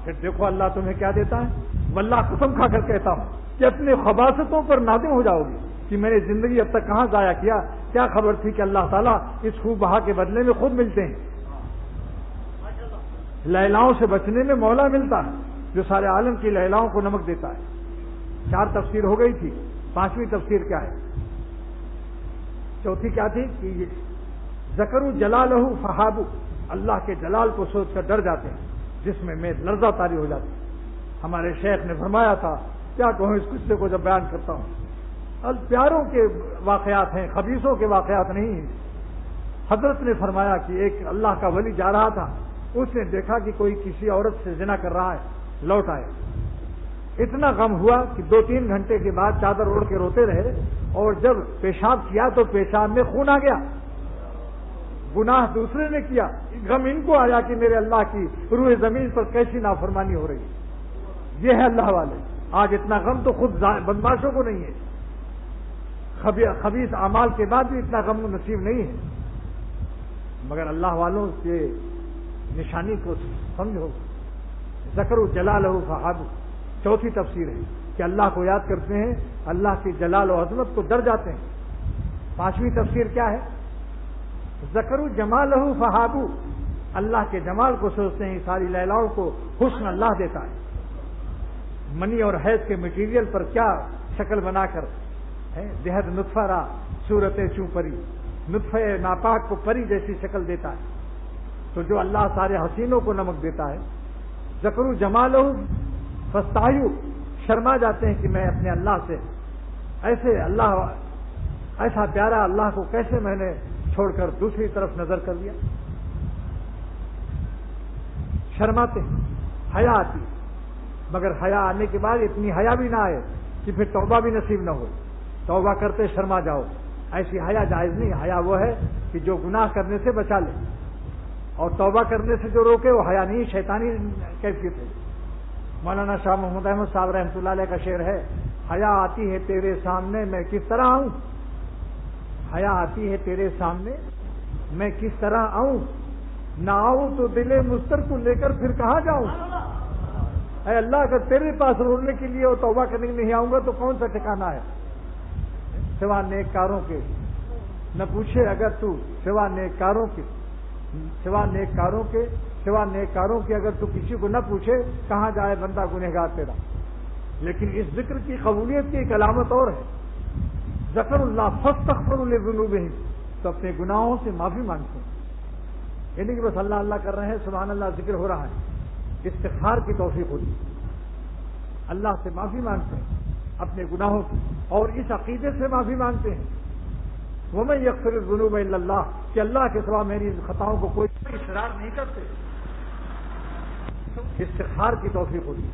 پھر دیکھو اللہ تمہیں کیا دیتا ہے۔ واللہ قسم کھا کر کہتا ہوں کہ اپنے خباثتوں پر نادم ہو جاؤ گی کہ میں نے زندگی اب تک کہاں ضائع کیا، کیا خبر تھی کہ اللہ تعالیٰ اس خوب بہا کے بدلے میں خود ملتے ہیں۔ لیلاؤں سے بچنے میں مولا ملتا ہے جو سارے عالم کی لیلاؤں کو نمک دیتا ہے۔ 4 تفسیر ہو گئی تھی، 5ویں تفسیر کیا ہے؟ چوتھی کیا تھی کہ ذکروا جلالہ فہابوا، اللہ کے جلال کو سوچ کر ڈر جاتے ہیں، جس میں لرزہ طاری ہو جاتی ہے۔ ہمارے شیخ نے فرمایا تھا، کیا کہوں اس قصے کو جب بیان کرتا ہوں، پیاروں کے واقعات ہیں، خبیثوں کے واقعات نہیں ہیں۔ حضرت نے فرمایا کہ ایک اللہ کا ولی جا رہا تھا، اس نے دیکھا کہ کوئی کسی عورت سے زنا کر رہا ہے، لوٹ آئے، اتنا غم ہوا کہ 2-3 گھنٹے کے بعد چادر اوڑھ کے روتے رہے، اور جب پیشاب کیا تو پیشاب میں خون آ گیا۔ گناہ دوسرے نے کیا، غم ان کو آیا کہ میرے اللہ کی روح زمین پر کیسی نافرمانی ہو رہی ہے۔ یہ ہے اللہ والے۔ آج اتنا غم تو خود بدماشوں کو نہیں ہے، خبیث اعمال کے بعد بھی اتنا غم نصیب نہیں ہے، مگر اللہ والوں کے نشانی کو سمجھو۔ ذکروا جلالہ فہابوا، چوتھی تفسیر ہے کہ اللہ کو یاد کرتے ہیں، اللہ کی جلال و عظمت کو ڈر جاتے ہیں۔ 5ویں تفسیر کیا ہے؟ ذکروا جمالہ فہابوا، اللہ کے جمال کو سوچتے ہیں، ساری لیلاؤں کو حسن اللہ دیتا ہے۔ منی اور حیض کے مٹیریل پر کیا شکل بنا کر بےحد نطفہ را صورت چوں پری، نطفہ ناپاک کو پری جیسی شکل دیتا ہے۔ تو جو اللہ سارے حسینوں کو نمک دیتا ہے، ذکروا جمالہ فاستحیوا، شرما جاتے ہیں کہ میں اپنے اللہ سے ایسے اللہ ایسا پیارا اللہ کو کیسے میں نے چھوڑ کر دوسری طرف نظر کر لیا، شرماتے ہیں۔ حیا آتی، مگر حیا آنے کے بعد اتنی حیا بھی نہ آئے کہ پھر توبہ بھی نصیب نہ ہو، توبہ کرتے شرما جاؤ، ایسی حیا جائز نہیں۔ حیا وہ ہے کہ جو گناہ کرنے سے بچا لے، اور توبہ کرنے سے جو روکے وہ حیا نہیں، شیطانی کیفیت ہے۔ مولانا شاہ محمد احمد صاحب رحمۃ اللہ علیہ کا شعر ہے، حیا آتی ہے تیرے سامنے میں کس طرح آؤں، حیا آتی ہے تیرے سامنے میں کس طرح آؤں، نہ آؤں تو دل مستر کو لے کر پھر کہاں جاؤں۔ اے اللہ، اگر تیرے پاس رونے کے لیے اور توبہ کرنے کے لیے نہیں آؤں گا تو کون سا ٹھکانہ ہے؟ سوا نیک کاروں کے نہ پوچھے اگر تو، سوا نیک کاروں کے، سوا نیک کاروں کے، سوا نیک کاروں کے اگر تو کسی کو نہ پوچھے کہاں جائے بندہ گنہگار تیرا۔ لیکن اس ذکر کی قبولیت کی ایک علامت اور ہے، ذکر اللہ فاستغفروا لذنوبہم، تو اپنے گناہوں سے معافی مانگتے ہیں، یعنی کہ بس اللہ اللہ کر رہے ہیں، سبحان اللہ ذکر ہو رہا ہے، استغفار کی توفیق ہوتی ہے، اللہ سے معافی مانگتے ہیں اپنے گناہوں کی، اور اس عقیدے سے معافی مانگتے ہیں وَمَن يَغْفِرُ الذُّنُوبَ إِلَّا اللَّهُ کہ اللہ کے سوا میری خطاؤں کو کوئی اصرار نہیں کرتے. استغفار کی توفیق ہوتی ہے،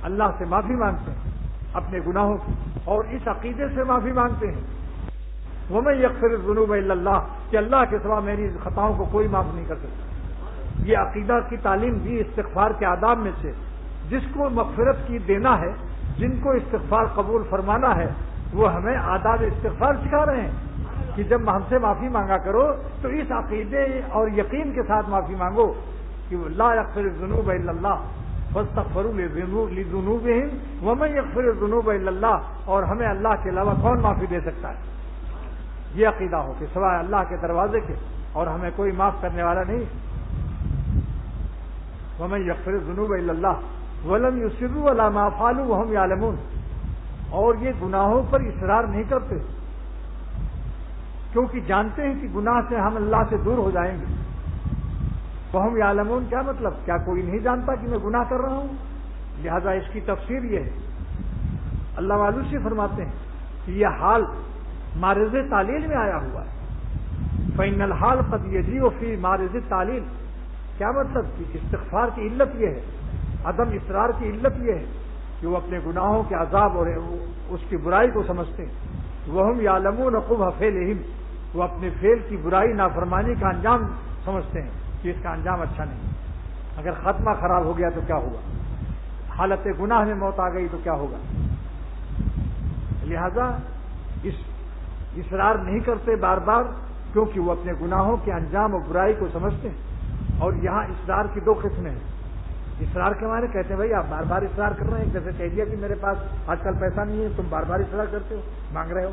اللہ سے معافی مانگتے ہیں اپنے گناہوں کی اور اس عقیدے سے معافی مانگتے ہیں وَمَن يَغْفِرُ الذُّنُوبَ إِلَّا اللَّهُ کہ اللہ کے سوا میری خطاؤں کو کوئی معاف نہیں کر سکتا. یہ عقیدہ کی تعلیم بھی استغفار کے آداب میں سے. جس کو مغفرت کی دینا ہے، جن کو استغفار قبول فرمانا ہے، وہ ہمیں آداب استغفار سکھا رہے ہیں کہ جب ہم سے معافی مانگا کرو تو اس عقیدے اور یقین کے ساتھ معافی مانگو کہ لا یغفر الذنوب الا اللہ فاستغفروا لذنوبہم ومن یغفر الذنوب الا اللہ اور ہمیں اللہ کے علاوہ کون معافی دے سکتا ہے. یہ عقیدہ ہو کہ سوائے اللہ کے دروازے کے اور ہمیں کوئی معاف کرنے والا نہیں. ومن یغفر الذنوب الا اللہ ولم یصروا علی ما فعلوا وهم یعلمون اور یہ گناہوں پر اصرار نہیں کرتے کیونکہ جانتے ہیں کہ گناہ سے ہم اللہ سے دور ہو جائیں گے. وهم یعلمون کیا مطلب؟ کیا کوئی نہیں جانتا کہ میں گناہ کر رہا ہوں؟ لہذا اس کی تفسیر یہ ہے. اللہ والوسی فرماتے ہیں کہ یہ حال معرض تعلیل میں آیا ہوا ہے. فإن الحال قد يجيء في معرض التعلیل. کیا مطلب کہ استغفار کی علت یہ ہے، عدم اصرار کی علت یہ ہے کہ وہ اپنے گناہوں کے عذاب اور اس کی برائی کو سمجھتے ہیں. وهم يعلمون قبح فعلهم وہ اپنے فعل کی برائی نافرمانی کا انجام سمجھتے ہیں کہ اس کا انجام اچھا نہیں. اگر خاتمہ خراب ہو گیا تو کیا ہوگا؟ حالت گناہ میں موت آ گئی تو کیا ہوگا؟ لہذا اصرار نہیں کرتے بار بار کیونکہ وہ اپنے گناہوں کے انجام اور برائی کو سمجھتے ہیں. اور یہاں اصرار کی دو قسمیں ہیں. اصرار کے معنی کہتے ہیں بھائی آپ بار بار اصرار کر رہے ہیں. جیسے کہہ دیا کہ میرے پاس آج کل پیسہ نہیں ہے، تم بار بار اصرار کرتے ہو، مانگ رہے ہو.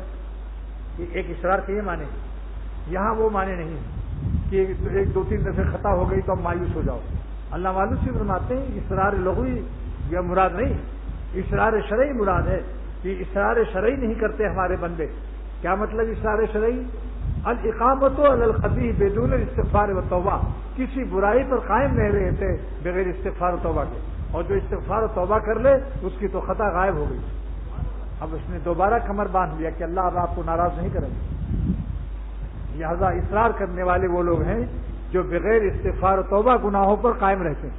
یہ ایک اصرار کے یہ معنی ہے. یہاں وہ معنی نہیں ہے کہ ایک دو تین دفعہ خطا ہو گئی تو اب مایوس ہو جاؤ. اللہ مایوسی فرماتے ہیں اصرار لغوی یہ مراد نہیں، اصرار شرعی مراد ہے. کہ اصرار شرعی نہیں کرتے ہمارے بندے. کیا مطلب اصرار شرعی؟ الاقامت علی القبیح بدون الاستغفار و توبہ. کسی برائی پر قائم نہیں رہتے بغیر استغفار و توبہ کے. اور جو استغفار و توبہ کر لے اس کی تو خطا غائب ہو گئی. اب اس نے دوبارہ کمر باندھ لیا کہ اللہ اب آپ کو ناراض نہیں کریں گے. لہذا اصرار کرنے والے وہ لوگ ہیں جو بغیر استغفار و توبہ گناہوں پر قائم رہتے ہیں.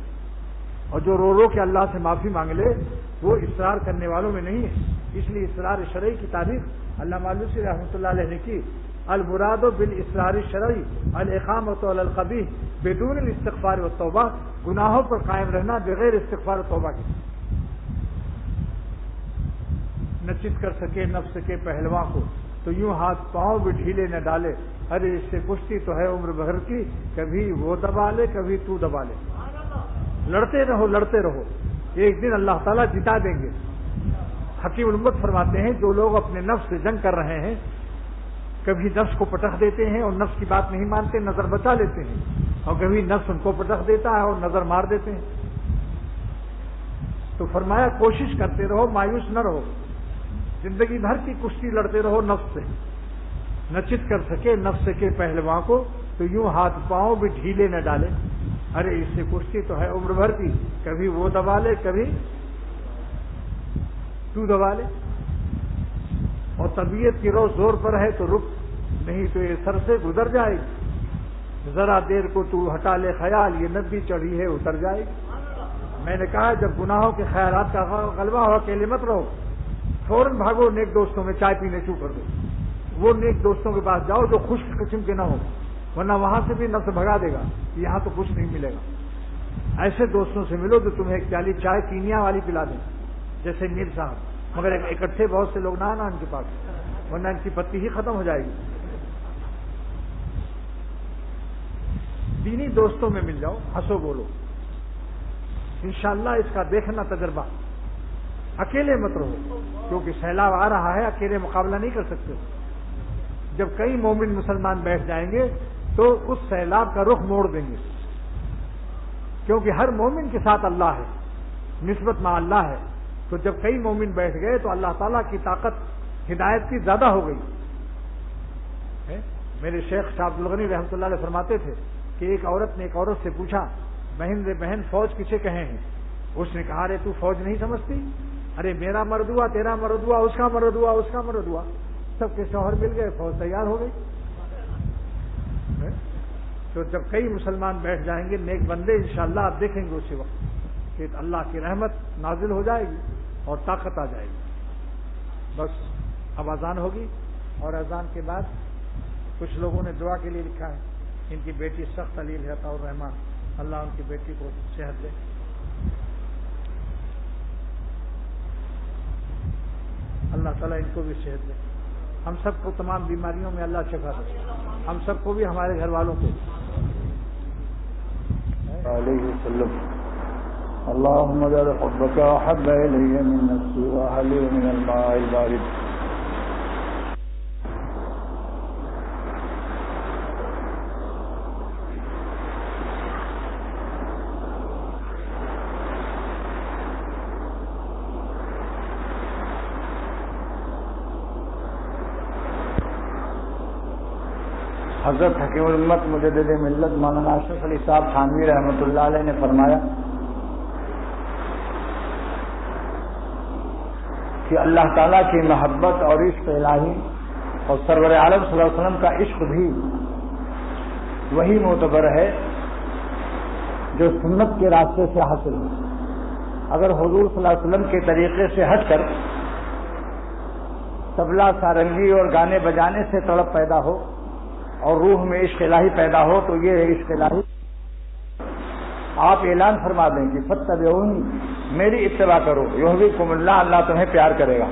اور جو رو رو کے اللہ سے معافی مانگ لے وہ اصرار کرنے والوں میں نہیں ہے. اس لیے اصرار شرعی کی تعریف اللہ مالوسی رحمۃ اللہ علیہ نے کی. المراد بالاصرار الشرعی الاقامۃ علی القبیح بدون الاستغفار والتوبہ. گناہوں پر قائم رہنا بغیر استغفار و توبہ کے. نہ چت کر سکے نفس کے پہلواں کو تو یوں ہاتھ پاؤں بھی ڈھیلے نہ ڈالے. ارے اس سے کشتی تو ہے عمر بھر کی، کبھی وہ دبا لے کبھی تو دبا لے. لڑتے رہو لڑتے رہو، ایک دن اللہ تعالیٰ جتا دیں گے. حکیم الامت فرماتے ہیں جو لوگ اپنے نفس سے جنگ کر رہے ہیں کبھی نفس کو پٹخ دیتے ہیں اور نفس کی بات نہیں مانتے، نظر بچا لیتے ہیں، اور کبھی نفس ان کو پٹخ دیتا ہے اور نظر مار دیتے ہیں. تو فرمایا کوشش کرتے رہو، مایوس نہ رہو. زندگی بھر کی کشتی لڑتے رہو نفس سے. نہ چت کر سکے نفس کے پہلواں کو تو یوں ہاتھ پاؤں بھی ڈھیلے نہ ڈالے. ارے اس سے کشتی تو ہے عمر بھر کی، کبھی وہ دبا لے کبھی تو دبا لے. اور طبیعت کی روز زور پر ہے تو رک، نہیں تو یہ سر سے گزر جائے گی. ذرا دیر کو تو ہٹا لے خیال، یہ ندی چڑھی ہے اتر جائے گی. میں نے کہا جب گناہوں کے خیالات کا غلبہ ہو اکیلے مت رہو، فوراً بھاگو نیک دوستوں میں چائے پینے شروع کر دو. وہ نیک دوستوں کے پاس جاؤ جو خشک قسم کے نہ ہو، ورنہ وہاں سے بھی نفس بھگا دے گا. یہاں تو کچھ نہیں ملے گا. ایسے دوستوں سے ملو جو تمہیں ایک پیالی چائے کینیا والی پلا دیں، جیسے میر صاحب. مگر اکٹھے بہت سے لوگ نہ آنا ان کے پاس، ورنہ ان کی پتی ہی ختم ہو جائے گی. دینی دوستوں میں مل جاؤ، ہنسو بولو. انشاءاللہ اس کا دیکھنا تجربہ. اکیلے مت رہو کیونکہ سیلاب آ رہا ہے، اکیلے مقابلہ نہیں کر سکتے. جب کئی مومن مسلمان بیٹھ جائیں گے تو اس سیلاب کا رخ موڑ دیں گے، کیونکہ ہر مومن کے ساتھ اللہ ہے، نسبت مع اللہ ہے. تو جب کئی مومن بیٹھ گئے تو اللہ تعالیٰ کی طاقت ہدایت کی زیادہ ہو گئی. میرے شیخ شاہ عبد الغنی رحمۃ اللہ علیہ فرماتے تھے کہ ایک عورت نے ایک عورت سے پوچھا بہن رے بہن فوج کسے کہیں ہیں؟ اس نے کہا ارے تو فوج نہیں سمجھتی؟ ارے میرا مرد ہوا، تیرا مرد ہوا، اس کا مرد ہوا، اس کا مرد ہوا. سب کے شوہر مل گئے، فوج تیار ہو گئی. تو جب کئی مسلمان بیٹھ جائیں گے نیک بندے، انشاءاللہ آپ دیکھیں گے اسی وقت کہ اللہ کی رحمت نازل ہو جائے گی اور طاقت آ جائے گی. بس اب اذان ہوگی، اور اذان کے بعد کچھ لوگوں نے دعا کے لیے لکھا ہے. ان کی بیٹی سخت علیل ہے عطاء الرحمان، اللہ ان کی بیٹی کو صحت دے. اللہ تعالیٰ ان کو بھی صحت دے. ہم سب کو تمام بیماریوں میں اللہ شفا دے، ہم سب کو بھی، ہمارے گھر والوں کو. علیہ وسلم اللهم اجعل حبك احب الي من نفسي واهلي من الماء البارد. حضرت حکیم الامت مجدد ملت مولانا اشرف علی صاحب تھانوی رحمۃ اللہ علیہ نے فرمایا کہ اللہ تعالیٰ کی محبت اور عشق الہی اور سرور عالم صلی اللہ علیہ وسلم کا عشق بھی وہی معتبر ہے جو سنت کے راستے سے حاصل ہو. اگر حضور صلی اللہ علیہ وسلم کے طریقے سے ہٹ کر طبلہ سارنگی اور گانے بجانے سے تڑپ پیدا ہو اور روح میں عشق الہی پیدا ہو تو یہ ہے عشق الہی. آپ اعلان فرما دیں کہ فتبعونی، میری اتباع کرو، یحببکم اللہ، اللہ تمہیں پیار کرے گا.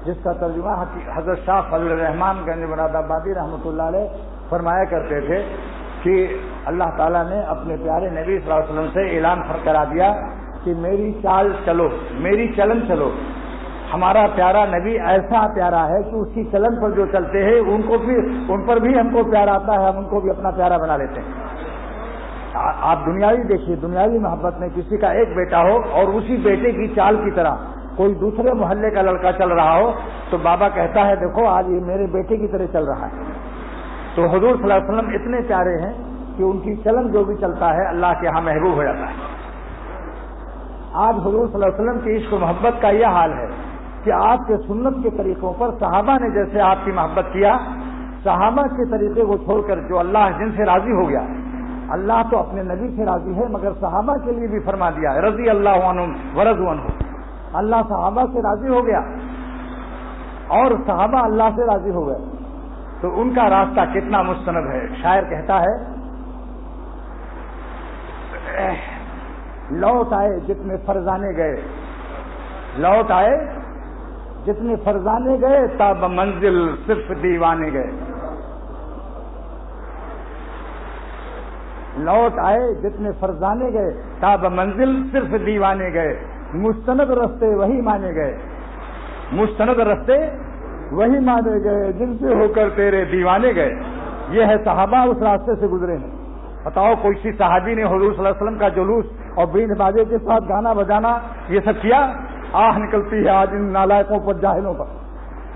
جس کا ترجمہ حضرت شاہ فضل الرحمان گنج مراد آبادی رحمۃ اللہ علیہ فرمایا کرتے تھے کہ اللہ تعالیٰ نے اپنے پیارے نبی صلی اللہ علیہ وسلم سے اعلان کرا دیا کہ میری چال چلو، میری چلن چلو. ہمارا پیارا نبی ایسا پیارا ہے کہ اس کی چلن پر جو چلتے ہیں ان پر بھی ہم کو پیار آتا ہے، ہم ان کو بھی اپنا پیارا بنا لیتے ہیں. آپ دنیاوی دیکھیے، دنیاوی محبت میں کسی کا ایک بیٹا ہو اور اسی بیٹے کی چال کی طرح کوئی دوسرے محلے کا لڑکا چل رہا ہو تو بابا کہتا ہے دیکھو آج یہ میرے بیٹے کی طرح چل رہا ہے. تو حضور صلی اللہ علیہ وسلم اتنے پیارے ہیں کہ ان کی چلن جو بھی چلتا ہے اللہ کے ہاں محبوب ہو جاتا ہے. آج حضور صلی اللہ علیہ وسلم کی عشق و محبت کا یہ حال ہے کہ آپ کے سنت کے طریقوں پر صحابہ نے جیسے آپ کی محبت کیا، صحابہ کے طریقے کو چھوڑ کر جو اللہ جن سے راضی ہو گیا، اللہ تو اپنے نبی سے راضی ہے مگر صحابہ کے لیے بھی فرما دیا رضی اللہ عنہم ورضوا عنہ. اللہ صحابہ سے راضی ہو گیا اور صحابہ اللہ سے راضی ہو گئے. تو ان کا راستہ کتنا مستند ہے. شاعر کہتا ہے لوٹ آئے جتنے فرزانے گئے، لوٹ آئے جتنے فرزانے گئے تاب منزل صرف دیوانے گئے. لوٹ آئے جتنے فرزانے گئے تاب منزل صرف دیوانے گئے. مستند رستے وہی مانے گئے، مستند رستے وہی مانے گئے جن سے ہو کر تیرے دیوانے گئے. یہ ہے صحابہ اس راستے سے گزرے ہیں. بتاؤ کوئی سی صحابی نے حضور صلی اللہ علیہ وسلم کا جلوس اور بین بازے کے ساتھ گانا بجانا یہ سب کیا؟ آہ نکلتی ہے آج ان نالائقوں پر، جاہلوں پر.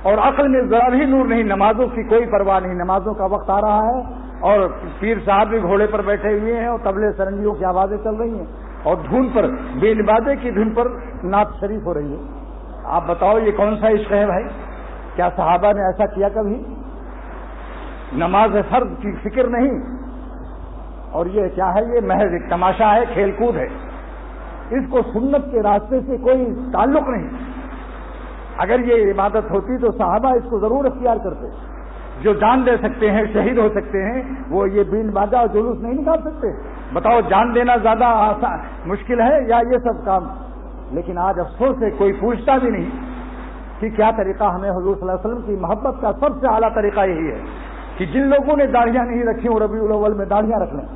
اور عقل میں ذرا بھی نور نہیں، نمازوں کی کوئی پرواہ نہیں. نمازوں کا وقت آ رہا ہے اور پیر صاحب بھی گھوڑے پر بیٹھے ہوئے ہیں اور طبلے سرنگیوں کی آوازیں چل رہی ہیں اور دھن پر، بین بازے کی دھن پر نعت شریف ہو رہی ہے. آپ بتاؤ یہ کون سا عشق ہے بھائی؟ کیا صحابہ نے ایسا کیا کبھی؟ نماز فرض کی فکر نہیں. اور یہ کیا ہے؟ یہ محض ایک تماشا ہے، کھیل کود ہے. اس کو سنت کے راستے سے کوئی تعلق نہیں. اگر یہ عبادت ہوتی تو صحابہ اس کو ضرور اختیار کرتے. جو جان دے سکتے ہیں، شہید ہو سکتے ہیں، وہ یہ بین باجا اور جلوس نہیں نکال سکتے. بتاؤ جان دینا زیادہ آسان مشکل ہے یا یہ سب کام؟ لیکن آج افسوس ہے کوئی پوچھتا بھی نہیں کہ کیا طریقہ ہمیں حضور صلی اللہ علیہ وسلم کی محبت کا سب سے اعلیٰ طریقہ یہی ہے کہ جن لوگوں نے داڑھیاں نہیں رکھی وہ ربیع الاول میں داڑھیاں رکھ لیں.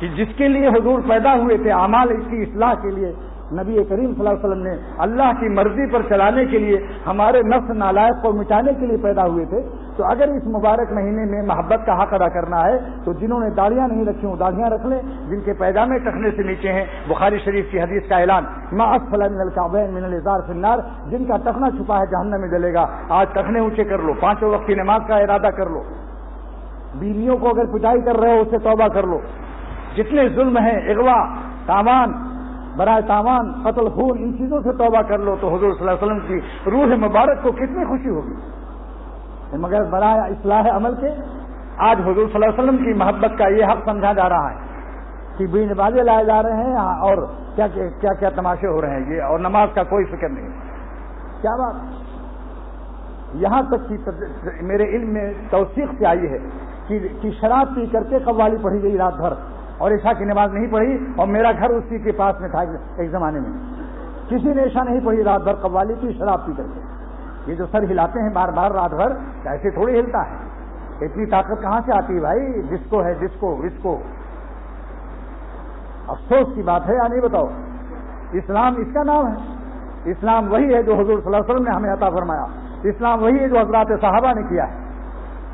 کہ جس کے لیے حضور پیدا ہوئے تھے، اعمال کی اصلاح کے لیے، نبی کریم صلی اللہ علیہ وسلم نے اللہ کی مرضی پر چلانے کے لیے، ہمارے نفس نالائق کو مٹانے کے لیے پیدا ہوئے تھے. تو اگر اس مبارک مہینے میں محبت کا حق ادا کرنا ہے تو جنہوں نے داڑیاں نہیں رکھی وہ داڑیاں رکھ لیں، جن کے پیجامے ٹخنے سے نیچے ہیں. بخاری شریف کی حدیث کا اعلان ما اسفل من الکعبین من الازار فی النار، جن کا ٹخنا چھپا ہے جہنم میں جلے گا. آج ٹخنے اونچے کر لو، 5 وقت کی نماز کا ارادہ کر لو. بیویوں کو اگر پٹائی کر رہے ہو اس سے توبہ کر لو. جتنے ظلم ہیں، اغوا، تاوان، برائے تاوان، قتل، خون، ان چیزوں سے توبہ کر لو تو حضور صلی اللہ علیہ وسلم کی روح مبارک کو کتنی خوشی ہوگی. مگر برائے اصلاح عمل کے آج حضور صلی اللہ علیہ وسلم کی محبت کا یہ حق سمجھا جا رہا ہے کہ بے نمازے لائے جا رہے ہیں اور کیا کیا کیا تماشے ہو رہے ہیں یہ، اور نماز کا کوئی فکر نہیں. کیا بات، یہاں تک کہ میرے علم میں توثیق سے آئی ہے کہ شراب پی کر کے قوالی پڑھی گئی رات بھر اور عشاء کی نماز نہیں پڑھی، اور میرا گھر اسی کے پاس میں تھا ایک زمانے میں. کسی نے عشاء نہیں پڑھی رات بھر، قوالی کی شراب پی کر کے. یہ جو سر ہلاتے ہیں بار بار رات بھر، ایسے تھوڑی ہلتا ہے. اتنی طاقت کہاں سے آتی ہے بھائی؟ ڈسکو ہے، ڈسکو. افسوس کی بات ہے یا نہیں بتاؤ؟ اسلام اس کا نام ہے. اسلام وہی ہے جو حضور صلی اللہ علیہ وسلم نے ہمیں عطا فرمایا. اسلام وہی ہے جو حضرات صحابہ نے کیا ہے.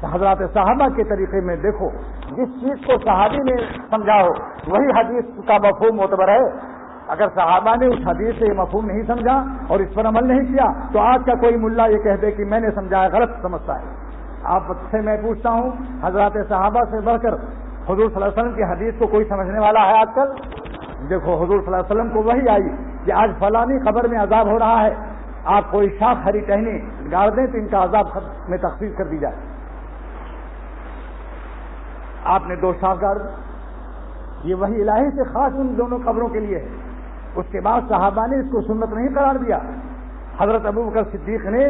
حضرات صحابہ کے طریقے میں دیکھو، جس چیز کو صحابی نے سمجھا ہو وہی حدیث کا مفہوم معتبر ہے. اگر صحابہ نے اس حدیث سے یہ مفہوم نہیں سمجھا اور اس پر عمل نہیں کیا تو آج کا کوئی ملا یہ کہہ دے کہ میں نے سمجھا ہے، غلط سمجھتا ہے. آپ سے میں پوچھتا ہوں، حضرات صحابہ سے بڑھ کر حضور صلی اللہ علیہ وسلم کی حدیث کو کوئی سمجھنے والا ہے آج کل؟ دیکھو، حضور صلی اللہ علیہ وسلم کو وہی آئی کہ آج فلانی قبر میں عذاب ہو رہا ہے، آپ کوئی شاخ ہری ٹہنی گاڑ دیں تو ان کا عذاب میں تخفیف کر دی جائے. آپ نے 2 شاخ گاڑ، یہ وہی الہی سے خاص ان دونوں قبروں کے لیے ہے. اس کے بعد صحابہ نے اس کو سنت نہیں قرار دیا. حضرت ابوبکر صدیق نے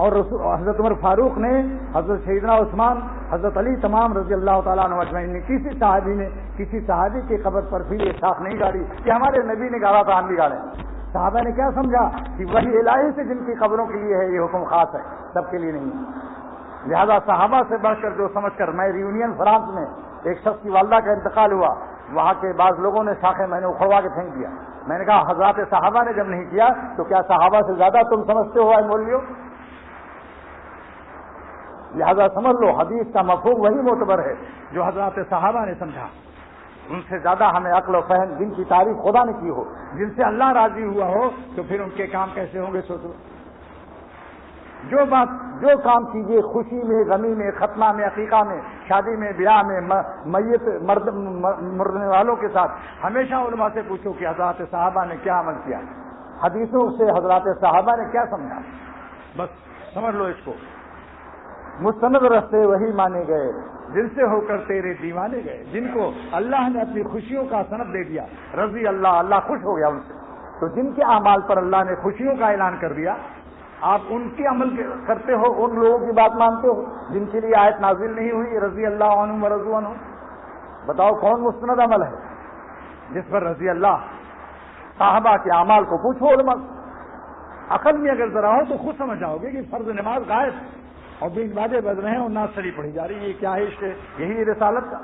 اور حضرت عمر فاروق نے، حضرت سیدنا عثمان، حضرت علی، تمام رضی اللہ تعالیٰ عنہ اجمعین نے کسی صحابی کی قبر پر بھی یہ شاخ نہیں گاڑی کہ ہمارے نبی نے گاڑا تھا ہم بھی گاڑیں. صحابہ نے کیا سمجھا کہ وہی الہی سے جن کی قبروں کے لیے ہے یہ حکم خاص ہے، سب کے لیے نہیں. لہذا صحابہ سے بڑھ کر جو سمجھ کر میں ریونین فرانس میں ایک شخص کی والدہ کا انتقال ہوا، وہاں کے بعض لوگوں نے شاخیں میں نے اکھڑوا کے پھینک دیا. میں نے کہا حضرات صحابہ نے جب نہیں کیا تو کیا صحابہ سے زیادہ تم سمجھتے ہو اے مولیو؟ لہذا سمجھ لو، حدیث کا مفہوم وہی معتبر ہے جو حضرات صحابہ نے سمجھا. ان سے زیادہ ہمیں عقل و فہم جن کی تعریف خدا نے کی ہو، جن سے اللہ راضی ہوا ہو، تو پھر ان کے کام کیسے ہوں گے سوچو. جو کام کیجیے، خوشی میں، غمی میں، ختمہ میں، عقیقہ میں، شادی میں، بیاہ میں، میت مرنے والوں کے ساتھ، ہمیشہ علماء سے پوچھو کہ حضرات صحابہ نے کیا عمل کیا، حدیثوں سے حضرات صحابہ نے کیا سمجھا. بس سمجھ لو اس کو. مستند رستے وہی مانے گئے جن سے ہو کر تیرے دیوانے گئے، جن کو اللہ نے اپنی خوشیوں کا سند دے دیا. رضی اللہ خوش ہو گیا ان سے. تو جن کے اعمال پر اللہ نے خوشیوں کا اعلان کر دیا، آپ ان کے عمل کرتے ہو، ان لوگوں کی بات مانتے ہو جن کے لیے آیت نازل نہیں ہوئی رضی اللہ عنہم ورضوا عنہ. بتاؤ کون مستند عمل ہے جس پر رضی اللہ؟ صحابہ کے اعمال کو پوچھو علماء. عقل میں اگر ذرا ہو تو خود سمجھ جاؤ گے کہ فرض نماز غائب اور بین بازے بج رہے ہیں اور ناز شریف پڑھی جا رہی ہے. یہ کیا ہے؟ یہی رسالت کا.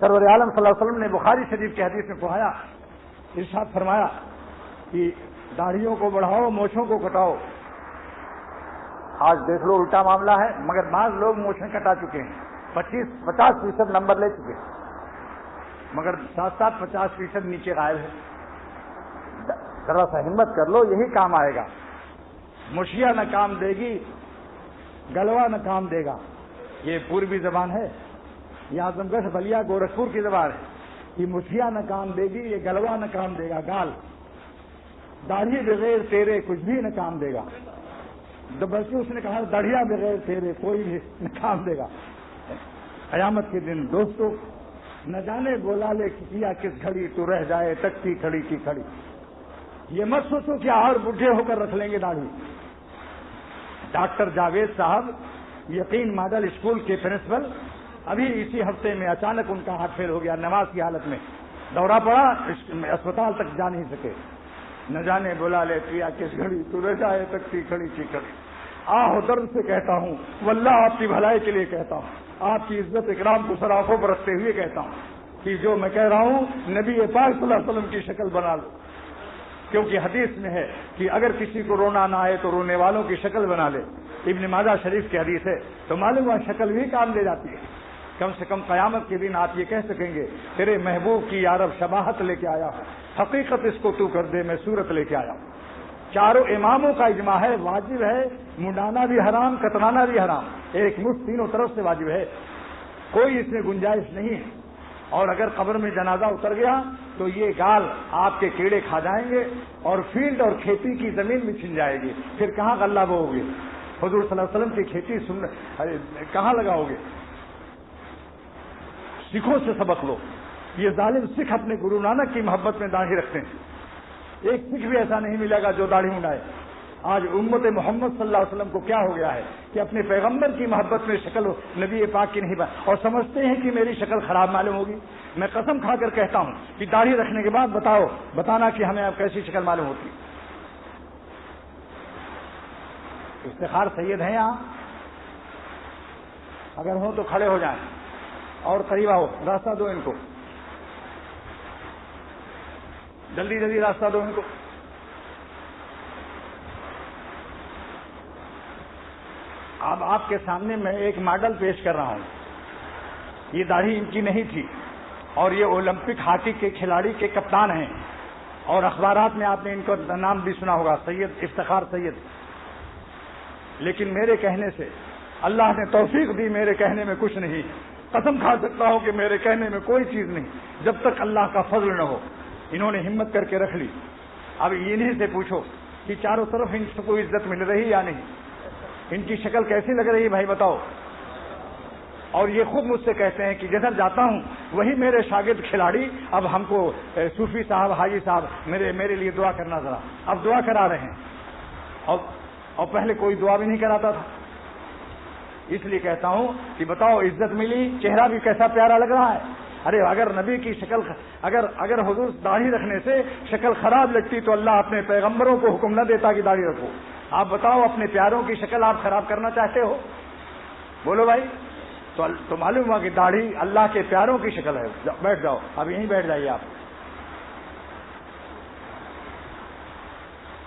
سرور عالم صلی اللہ علیہ وسلم نے بخاری شریف کی حدیث میں پڑھایا، ارشاد فرمایا کہ داڑھیوں کو بڑھاؤ، مونچھوں کو کٹاؤ. آج دیکھ لو الٹا معاملہ ہے، مگر بعض لوگ مونچھیں کٹا چکے ہیں، 50% نمبر لے چکے ہیں، مگر 50% نیچے غائب ہے. ذرا سا ہمت کر لو، یہی کام آئے گا. مشیا نہ کام دے گی، گلوا نہ کام دے گا. یہ پوربی زبان ہے، یہ اعظم گڑھ بلیا گورکھپور کی زبان ہے. یہ مشیا نہ کام دے گی، یہ گلوا نہ کام دے گا. گال داڑھی بغیر تیرے کچھ بھی نہ کام دے گا. بلکہ اس نے کہا داڑھیا بغیر تیرے کوئی بھی نہ کام دے گا. قیامت کے دن دوستو، نہ جانے بولا لے کیا کس گھڑی تو رہ جائے تکتی کھڑی کی کھڑی. یہ مت سوچو کہ اور بڈھے ہو کر رکھ لیں گے داڑھی. ڈاکٹر جاوید صاحب یقین ماڈل اسکول کے پرنسپل، ابھی اسی ہفتے میں اچانک ان کا ہاتھ فیل ہو گیا، نماز کی حالت میں دورہ پڑا، اسپتال تک جا نہیں سکے. نہ جانے بلا لے پیا کس گھڑی تو رہ جائے تکتی کھڑی کی کھڑی. آہ درد سے کہتا ہوں، واللہ آپ کی بھلائی کے لیے کہتا ہوں، آپ کی عزت اکرام کو سراخوں پر رکھتے ہوئے کہتا ہوں کہ جو میں کہہ رہا ہوں نبی پاک صلی اللہ علیہ وسلم کی شکل بنا لو. کیونکہ حدیث میں ہے کہ اگر کسی کو رونا نہ آئے تو رونے والوں کی شکل بنا لے. ابن ماجہ شریف کی حدیث ہے. تو معلوم ہے شکل بھی کام دے جاتی ہے. کم سے کم قیامت کے دن آپ یہ کہہ سکیں گے تیرے محبوب کی یارب شباہت لے کے آیا ہوں، حقیقت اس کو تو کر دے میں صورت لے کے آیا ہوں. چاروں اماموں کا اجماع ہے، واجب ہے، منڈانا بھی حرام، کترانا بھی حرام. ایک مشت تینوں طرف سے واجب ہے، کوئی اس میں گنجائش نہیں ہے. اور اگر قبر میں جنازہ اتر گیا تو یہ گال آپ کے کیڑے کھا جائیں گے اور فیلڈ اور کھیتی کی زمین بھی چھن جائے گی. پھر کہاں غلہ بو گے؟ حضور صلی اللہ علیہ وسلم کی کھیتی کہاں لگاؤ گے؟ سکھوں سے سبق لو. یہ ظالم سکھ اپنے گرو نانک کی محبت میں داڑھی رکھتے ہیں. ایک سکھ بھی ایسا نہیں ملے گا جو داڑھی منڈائے. آج امت محمد صلی اللہ علیہ وسلم کو کیا ہو گیا ہے کہ اپنے پیغمبر کی محبت میں شکل نبی پاک کی نہیں بات، اور سمجھتے ہیں کہ میری شکل خراب معلوم ہوگی. میں قسم کھا کر کہتا ہوں کہ داڑھی رکھنے کے بعد بتانا کہ ہمیں اب کیسی شکل معلوم ہوتی. افتخار سید ہیں یہاں؟ اگر ہوں تو کھڑے ہو جائیں اور قریب آؤ، راستہ دو ان کو، جلدی جلدی راستہ دو ان کو. اب آپ کے سامنے میں ایک ماڈل پیش کر رہا ہوں. یہ داڑھی ان کی نہیں تھی، اور یہ اولمپک ہاکی کے کھلاڑی کے کپتان ہیں، اور اخبارات میں آپ نے ان کا نام بھی سنا ہوگا، سید افتخار سید. لیکن میرے کہنے سے اللہ نے توفیق دی، میرے کہنے میں کچھ نہیں. قسم کھا سکتا ہوں کہ میرے کہنے میں کوئی چیز نہیں جب تک اللہ کا فضل نہ ہو. انہوں نے ہمت کر کے رکھ لی. اب انہیں سے پوچھو کہ چاروں طرف ان کو عزت مل رہی یا نہیں؟ ان کی شکل کیسی لگ رہی ہے بھائی بتاؤ؟ اور یہ خود مجھ سے کہتے ہیں کہ جدھر جاتا ہوں وہی میرے شاگرد کھلاڑی اب ہم کو صوفی صاحب، حاجی صاحب میرے لیے دعا کرنا ذرا. اب دعا کرا رہے ہیں، اور پہلے کوئی دعا بھی نہیں کراتا تھا. اس لیے کہتا ہوں کہ بتاؤ عزت ملی، چہرہ بھی کیسا پیارا لگ رہا ہے. ارے اگر نبی کی شکل اگر حضور داڑھی رکھنے سے شکل خراب لگتی تو اللہ اپنے پیغمبروں کو حکم نہ دیتا کہ داڑھی رکھو. آپ بتاؤ اپنے پیاروں کی شکل آپ خراب کرنا چاہتے ہو؟ بولو بھائی. تو معلوم ہوا کہ داڑھی اللہ کے پیاروں کی شکل ہے. بیٹھ جاؤ، اب یہیں بیٹھ جائیے آپ.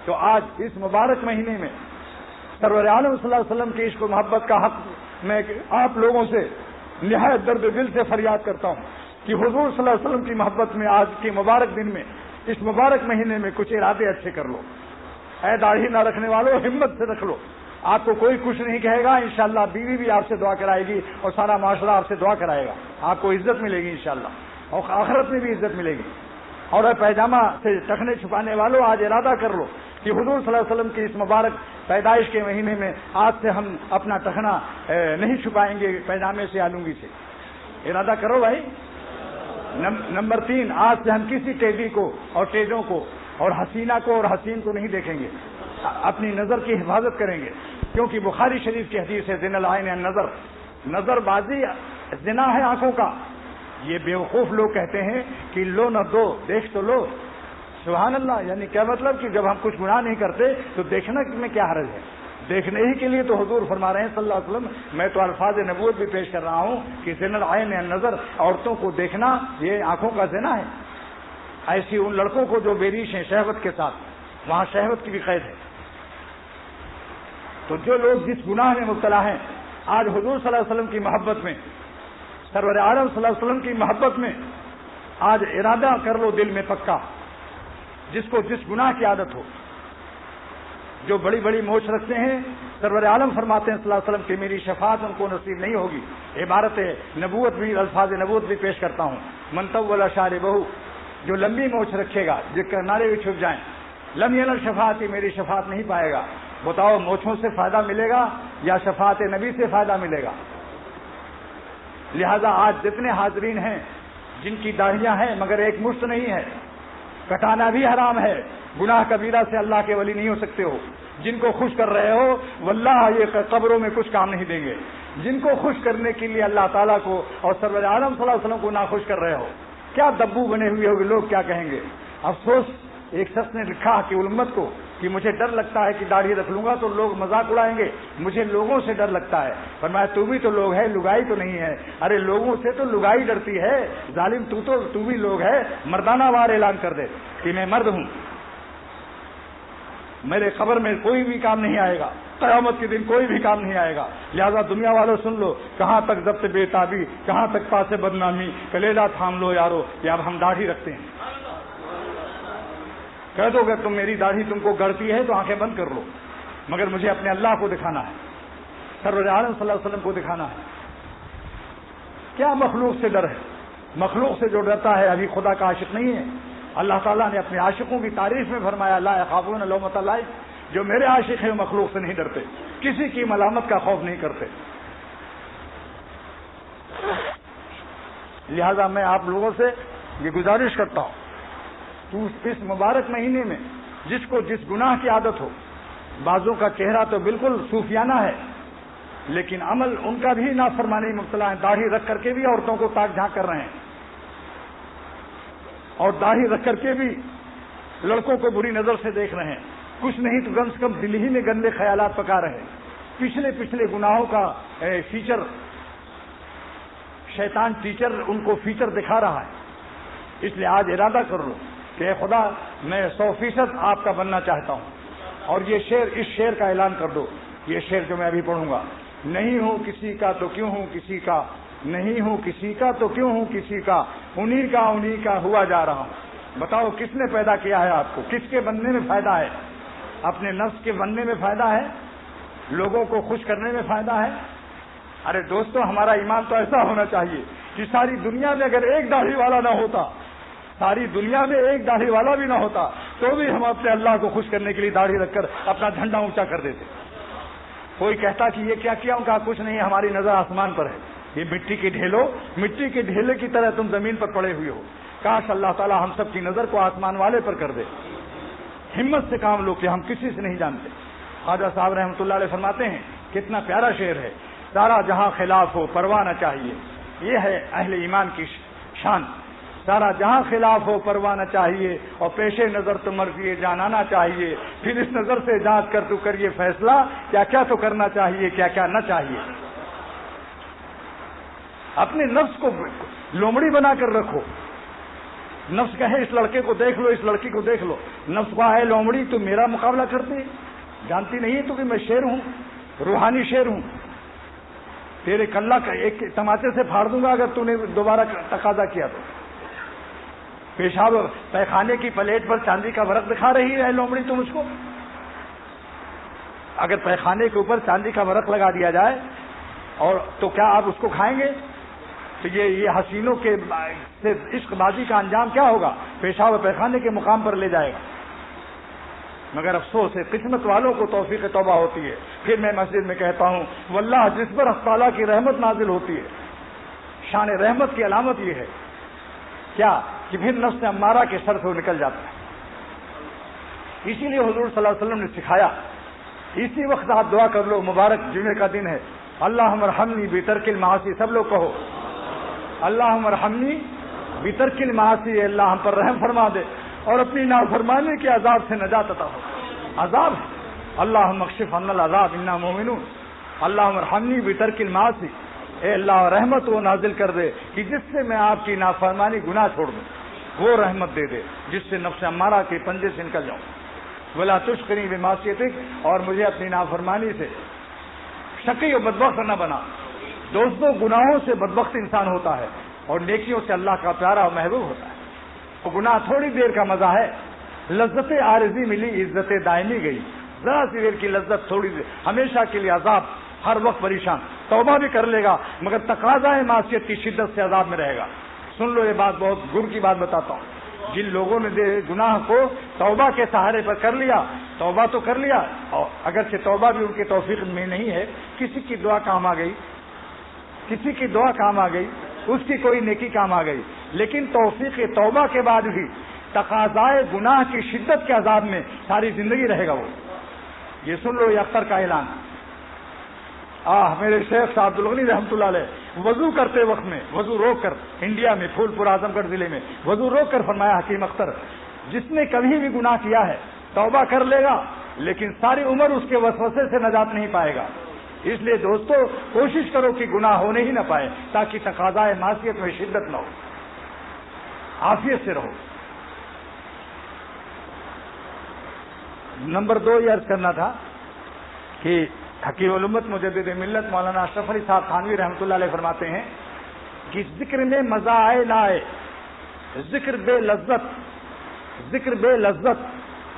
تو آج اس مبارک مہینے میں سرور عالم صلی اللہ علیہ وسلم کی عشق و محبت کا حق میں آپ لوگوں سے نہایت درد دل سے فریاد کرتا ہوں کہ حضور صلی اللہ علیہ وسلم کی محبت میں آج کے مبارک دن میں، اس مبارک مہینے میں کچھ ارادے اچھے کر لو. اے داڑھی نہ رکھنے والوں، ہمت سے رکھ لو. آپ کو کوئی کچھ نہیں کہے گا. انشاءاللہ بیوی بھی آپ سے دعا کرائے گی اور سارا معاشرہ آپ سے دعا کرائے گا. آپ کو عزت ملے گی انشاءاللہ، اور آخرت میں بھی عزت ملے گی. اور پیجامہ سے ٹخنے چھپانے والوں آج ارادہ کر لو کہ حضور صلی اللہ علیہ وسلم کی اس مبارک پیدائش کے مہینے میں آج سے ہم اپنا ٹخنا نہیں چھپائیں گے پیجامے سے یا لنگی سے. ارادہ کرو بھائی. نمبر 3، آج سے ہم کسی ٹیڈی کو اور ٹیڈوں کو اور حسینہ کو اور حسین کو نہیں دیکھیں گے. اپنی نظر کی حفاظت کریں گے، کیونکہ بخاری شریف کی حدیث ہے زنا العین النظر. نظر بازی زنا ہے آنکھوں کا. یہ بیوقوف لوگ کہتے ہیں کہ لو نہ دو، دیکھ تو لو. سبحان اللہ. یعنی کیا مطلب کہ جب ہم کچھ گناہ نہیں کرتے تو دیکھنا میں کیا حرج ہے؟ دیکھنے ہی کے لیے تو حضور فرما رہے ہیں صلی اللہ علیہ وسلم. میں تو الفاظ نبوت بھی پیش کر رہا ہوں کہ زنا العین النظر، عورتوں کو دیکھنا یہ آنکھوں کا زنا ہے. ایسی ان لڑکوں کو جو بیریش ہیں شہوت کے ساتھ، وہاں شہوت کی بھی قید ہے. تو جو لوگ جس گناہ میں مبتلا ہیں، آج حضور صلی اللہ علیہ وسلم کی محبت میں، سرور عالم صلی اللہ علیہ وسلم کی محبت میں آج ارادہ کر لو دل میں پکا. جس کو جس گناہ کی عادت ہو، جو بڑی بڑی موچ رکھتے ہیں، سرور عالم فرماتے ہیں صلی اللہ علیہ وسلم کہ میری شفاعت ان کو نصیب نہیں ہوگی. عبارت نبوت بھی، الفاظ نبوت بھی پیش کرتا ہوں. من طول شاربہ، جو لمبی موچ رکھے گا، جس کے کنارے بھی چھپ جائیں، لم ینل شفاعتی، میری شفاعت نہیں پائے گا. بتاؤ موچھوں سے فائدہ ملے گا یا شفاعت نبی سے فائدہ ملے گا؟ لہذا آج جتنے حاضرین ہیں جن کی داڑھیاں ہیں مگر ایک مشت نہیں ہے، کٹانا بھی حرام ہے. گناہ کبیرہ سے اللہ کے ولی نہیں ہو سکتے ہو. جن کو خوش کر رہے ہو واللہ یہ قبروں میں کچھ کام نہیں دیں گے. جن کو خوش کرنے کے لیے اللہ تعالیٰ کو اور سرور عالم صلی اللہ علیہ وسلم کو ناخوش کر رہے ہو، کیا دبو بنے ہوئے ہوگے، لوگ کیا کہیں گے. افسوس، ایک شخص نے لکھا کہ امت کو کہ مجھے ڈر لگتا ہے کہ داڑھی رکھ لوں گا تو لوگ مذاق اڑائیں گے، مجھے لوگوں سے ڈر لگتا ہے. فرمایا تو بھی تو لوگ ہے، لگائی تو نہیں ہے. ارے لوگوں سے تو لگائی ڈرتی ہے، ظالم تو بھی لوگ ہے. مردانہ وار اعلان کر دے کہ میں مرد ہوں، میرے قبر میں کوئی بھی کام نہیں آئے گا، قیامت کے دن کوئی بھی کام نہیں آئے گا. لہذا دنیا والوں سن لو، کہاں تک ضبط بے تابی، کہاں تک پاس بدنامی، کلیلہ تھام لو یارو کہ اب ہم داڑھی رکھتے ہیں. کہہ دو کہ تم میری داڑھی تم کو گڑتی ہے تو آنکھیں بند کر لو، مگر مجھے اپنے اللہ کو دکھانا ہے، سرور عالم صلی اللہ علیہ وسلم کو دکھانا ہے. کیا مخلوق سے ڈر ہے؟ مخلوق سے جو ڈرتا ہے ابھی خدا کا عاشق نہیں ہے. اللہ تعالیٰ نے اپنے عاشقوں کی تعریف میں فرمایا لا یخافون لومۃ لائم، جو میرے عاشق ہیں وہ مخلوق سے نہیں ڈرتے. کسی کی ملامت کا خوف نہیں کرتے. لہذا میں آپ لوگوں سے یہ گزارش کرتا ہوں، تو اس مبارک مہینے میں جس کو جس گناہ کی عادت ہو، بعضوں کا چہرہ تو بالکل صوفیانہ ہے لیکن عمل ان کا بھی نافرمانی مبتلا ہے، داڑھی رکھ کر کے بھی عورتوں کو تاک جھانک کر رہے ہیں اور داڑھی رکھ کر کے بھی لڑکوں کو بری نظر سے دیکھ رہے ہیں، کچھ نہیں تو کم سے کم دل ہی میں گندے خیالات پکا رہے ہیں. پچھلے گناہوں کا فیچر، شیطان ٹیچر ان کو فیچر دکھا رہا ہے. اس لیے آج ارادہ کر لو کہ اے خدا میں 100% آپ کا بننا چاہتا ہوں. اور اس شعر کا اعلان کر دو، یہ شعر جو میں ابھی پڑھوں گا، نہیں ہوں کسی کا تو کیوں ہوں کسی کا، نہیں ہوں کسی کا تو کیوں ہوں کسی کا، انہی کا ہوا جا رہا ہوں. بتاؤ کس نے پیدا کیا ہے آپ کو؟ کس کے بننے میں فائدہ ہے؟ اپنے نفس کے بننے میں فائدہ ہے؟ لوگوں کو خوش کرنے میں فائدہ ہے؟ ارے دوستو، ہمارا ایمان تو ایسا ہونا چاہیے کہ ساری دنیا میں اگر ایک داڑھی والا نہ ہوتا، ساری دنیا میں ایک داڑھی والا بھی نہ ہوتا تو بھی ہم اپنے اللہ کو خوش کرنے کے لیے داڑھی رکھ کر اپنا جھنڈا اونچا کر دیتے. کوئی کہتا کہ یہ کیا کیا، ان کا کچھ نہیں، ہماری نظر آسمان پر ہے. یہ مٹی کے ڈھیلے کی طرح تم زمین پر پڑے ہوئے ہو. کاش اللہ تعالیٰ ہم سب کی نظر کو آسمان والے پر کر دے. ہمت سے کام لو کہ ہم کسی سے نہیں جانتے. خواجہ صاحب رحمۃ اللہ علیہ فرماتے ہیں، کتنا پیارا شعر ہے، سارا جہاں خلاف ہو پرواہ نہ چاہیے. یہ ہے اہل ایمان کی شان. سارا جہاں خلاف ہو پرواہ نہ چاہیے اور پیش نظر تو مرضی جانانا چاہیے. پھر اس نظر سے جانچ کر تو کریے فیصلہ، کیا کیا تو کرنا چاہیے، کیا کیا نہ چاہیے. اپنے نفس کو لومڑی بنا کر رکھو. نفس کہے اس لڑکے کو دیکھ لو، اس لڑکی کو دیکھ لو، نفس کو ہے لومڑی تو میرا مقابلہ کرتے، جانتی نہیں ہے تو کہ میں شیر ہوں، روحانی شیر ہوں. تیرے کلہ کا ایک تماچے سے پھاڑ دوں گا اگر تو نے دوبارہ تقاضا کیا تو. پیشاب پیخانے کی پلیٹ پر چاندی کا ورق دکھا رہی ہے لومڑی تو مجھ کو. اگر پیخانے کے اوپر چاندی کا ورق لگا دیا جائے اور تو کیا آپ اس کو کھائیں گے؟ تو یہ حسینوں کے عشق بازی کا انجام کیا ہوگا؟ پیشاب و پیخانے کے مقام پر لے جائے گا. مگر افسوس ہے، قسمت والوں کو توفیق توبہ ہوتی ہے. پھر میں مسجد میں کہتا ہوں، واللہ جس پر اللہ تعالیٰ کی رحمت نازل ہوتی ہے، شان رحمت کی علامت یہ ہے کیا کہ پھر نفس امارہ کے سر سے وہ نکل جاتا ہے. اسی لیے حضور صلی اللہ علیہ وسلم نے سکھایا، اسی وقت آپ دعا کر لو، مبارک جمعے کا دن ہے، اللہم ارحمنی بترک المعاصی. سب لوگ کہو اللہم ارحمنی بترک المعاصی، اللہ ہم پر رحم فرما دے اور اپنی نافرمانی کے عذاب سے نجات عطا ہو. عذاب ہے، اللہم اکشف عنا العذاب انا مومنون. اللہم ارحمنی بترک المعاصی، اے اللہ رحمت وہ نازل کر دے کہ جس سے میں آپ کی نافرمانی گناہ چھوڑ دوں. وہ رحمت دے دے جس سے نفس امارہ کے پنجے سے نکل جاؤں. ولا تشقنی بمعصیتک، اور مجھے اپنی نافرمانی سے شقی و بدبخت نہ بنا. دوستوں، گناہوں سے بدبخت انسان ہوتا ہے اور نیکیوں سے اللہ کا پیارا و محبوب ہوتا ہے. وہ گناہ تھوڑی دیر کا مزہ ہے، لذت عارضی ملی عزت دائمی گئی. ذرا سی دیر کی لذت، تھوڑی دیر، ہمیشہ کے لیے عذاب، ہر وقت پریشان. توبہ بھی کر لے گا مگر تقاضا معصیت کی شدت سے عذاب میں رہے گا. سن لو، یہ بات بہت گر کی بات بتاتا ہوں. جن لوگوں نے گناہ کو توبہ کے سہارے پر کر لیا، توبہ تو کر لیا، اور اگرچہ توبہ بھی ان کے توفیق میں نہیں ہے، کسی کی دعا کام آ گئی، کسی کی دعا کام آ گئی، اس کی کوئی نیکی کام آ گئی، لیکن توفیق توبہ کے بعد بھی تقاضائے گناہ کی شدت کے عذاب میں ساری زندگی رہے گا وہ. یہ سن لو، یہ اختر کا اعلان. میرے شیخ صاحب عبدالغنی رحمۃ اللہ علیہ وضو کرتے وقت میں، وضو روک کر، انڈیا میں پھول پور اعظم گڑھ ضلع میں وضو روک کر فرمایا، حکیم اختر، جس نے کبھی بھی گناہ کیا ہے توبہ کر لے گا لیکن ساری عمر اس کے وسوسے سے نجات نہیں پائے گا. اس لیے دوستو، کوشش کرو کہ گناہ ہونے ہی نہ پائے تاکہ تقاضائے معصیت میں شدت نہ ہو، عافیت سے رہو. نمبر 2 یہ عرض کرنا تھا کہ حکیم الامت مجدد ملت مولانا اشرف علی صاحب تھانوی رحمۃ اللہ علیہ فرماتے ہیں کہ ذکر میں مزہ آئے نہ آئے، ذکر بے لذت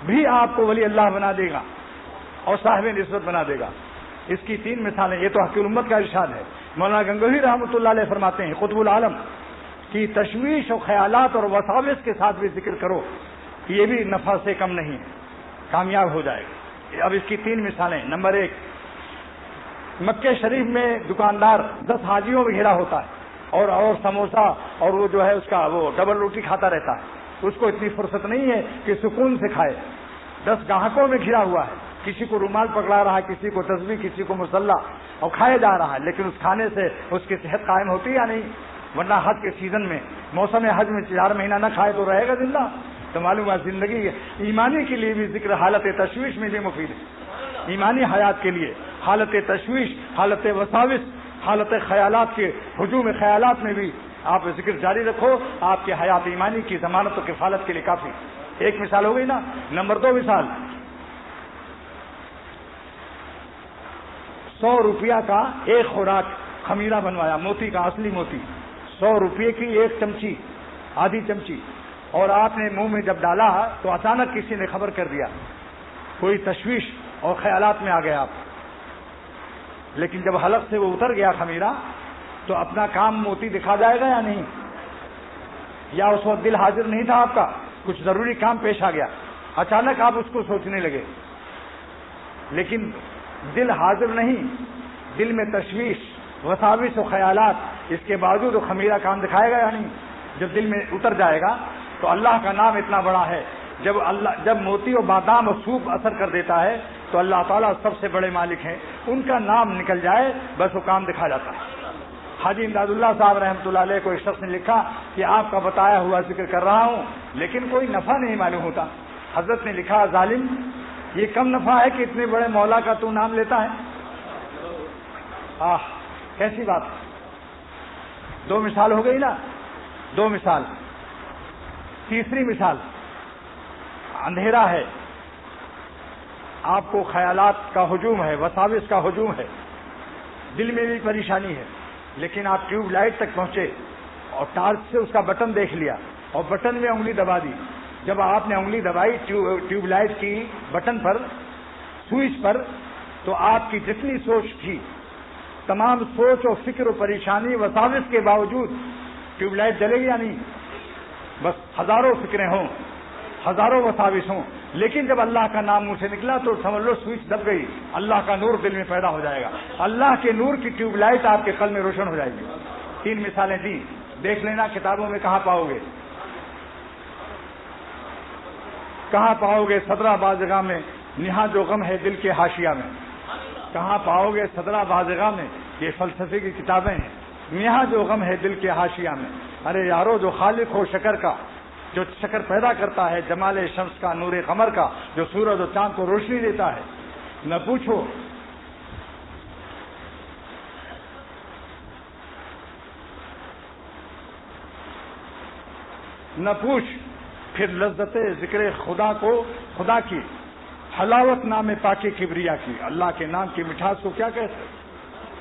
بھی آپ کو ولی اللہ بنا دے گا اور صاحب نسبت بنا دے گا. اس کی 3 مثالیں، یہ تو حکیم الامت کا ارشاد ہے. مولانا گنگوہی رحمۃ اللہ علیہ فرماتے ہیں، قطب العالم کی تشویش و خیالات اور وساوس کے ساتھ بھی ذکر کرو، یہ بھی نفع سے کم نہیں ہے، کامیاب ہو جائے گا. اب اس کی 3 مثالیں. نمبر 1، مکے شریف میں دکاندار 10 حاجیوں میں گھرا ہوتا ہے اور سموسا اور وہ جو ہے اس کا وہ ڈبل روٹی کھاتا رہتا ہے، اس کو اتنی فرصت نہیں ہے کہ سکون سے کھائے. 10 گاہکوں میں گھرا ہوا ہے، کسی کو رومال پکڑا رہا ہے، کسی کو تسبیح، کسی کو مصلی، اور کھائے جا رہا ہے، لیکن اس کھانے سے اس کی صحت قائم ہوتی ہے یا نہیں؟ ورنہ حج کے سیزن میں، موسم حج میں 4 مہینہ نہ کھائے تو رہے گا زندہ؟ تو معلوم ہے زندگی ایمانی کے لیے بھی ذکر حالت تشویش میں بھی مفید ہے. ایمانی حیات کے لیے حالت تشویش، حالت وساوس، حالت خیالات کے ہجوم خیالات میں بھی آپ ذکر جاری رکھو، آپ کے حیات ایمانی کی ضمانت و کفالت کے لیے کافی. ایک مثال ہو گئی نا. نمبر 2 مثال، 100 روپیہ کا ایک خوراک خمیرہ بنوایا، موتی کا، اصلی موتی، 100 روپے کی ایک چمچی، آدھی چمچی، اور آپ نے منہ میں جب ڈالا تو اچانک کسی نے خبر کر دیا، کوئی تشویش اور خیالات میں آ گئے آپ. لیکن جب حلق سے وہ اتر گیا خمیرہ تو اپنا کام موتی دکھا جائے گا یا نہیں؟ یا اس وقت دل حاضر نہیں تھا آپ کا، کچھ ضروری کام پیش آ گیا، اچانک آپ اس کو سوچنے لگے، لیکن دل حاضر نہیں، دل میں تشویش، وساوس و خیالات، اس کے باوجود وہ خمیرہ کام دکھائے گا یا نہیں؟ جب دل میں اتر جائے گا تو اللہ کا نام اتنا بڑا ہے. جب موتی و بادام اور سوپ اثر کر دیتا ہے تو اللہ تعالیٰ سب سے بڑے مالک ہیں، ان کا نام نکل جائے بس وہ کام دکھا جاتا ہے. حاجی امداد اللہ صاحب رحمۃ اللہ علیہ کو ایک شخص نے لکھا کہ آپ کا بتایا ہوا ذکر کر رہا ہوں لیکن کوئی نفع نہیں معلوم ہوتا. حضرت نے لکھا، ظالم، یہ کم نفع ہے کہ اتنے بڑے مولا کا تو نام لیتا ہے. کیسی بات. 2 مثال ہو گئی نا، 2 مثال. تیسری مثال، اندھیرا ہے، آپ کو خیالات کا ہجوم ہے، وساوس کا ہجوم ہے، دل میں بھی پریشانی ہے، لیکن آپ ٹیوب لائٹ تک پہنچے اور ٹارچ سے اس کا بٹن دیکھ لیا اور بٹن میں انگلی دبا دی. جب آپ نے انگلی دبائی ٹیوب لائٹ کی بٹن پر، سوئچ پر، تو آپ کی جتنی سوچ تھی، تمام سوچ و فکر و پریشانی وساوس کے باوجود ٹیوب لائٹ جلے گی یا نہیں؟ بس ہزاروں فکریں ہوں، ہزاروں وساوس ہوں، لیکن جب اللہ کا نام منہ سے نکلا تو سمجھ لو سوئچ دب گئی، اللہ کا نور دل میں پیدا ہو جائے گا، اللہ کے نور کی ٹیوب لائٹ آپ کے قلب میں روشن ہو جائے گی. 3 مثالیں دی، دیکھ لینا کتابوں میں کہاں پاؤ گے. کہاں پاؤ گے؟ صدرہ بازگاہ میں، نہا جو غم ہے دل کے حاشیہ میں. کہاں پاؤ گے؟ صدرہ بازگاہ میں، یہ فلسفے کی کتابیں ہیں. نہا جو غم ہے دل کے حاشیہ میں. ارے یارو، جو خالق ہو شکر کا، جو شکر پیدا کرتا ہے، جمال شمس کا، نور قمر کا، جو سورج و چاند کو روشنی دیتا ہے، نہ پوچھو. نہ پوچھ پھر لذت ذکر خدا کو، خدا کی حلاوت نام پاک کبریا کی، اللہ کے نام کی مٹھاس کو کیا کہتے ہیں؟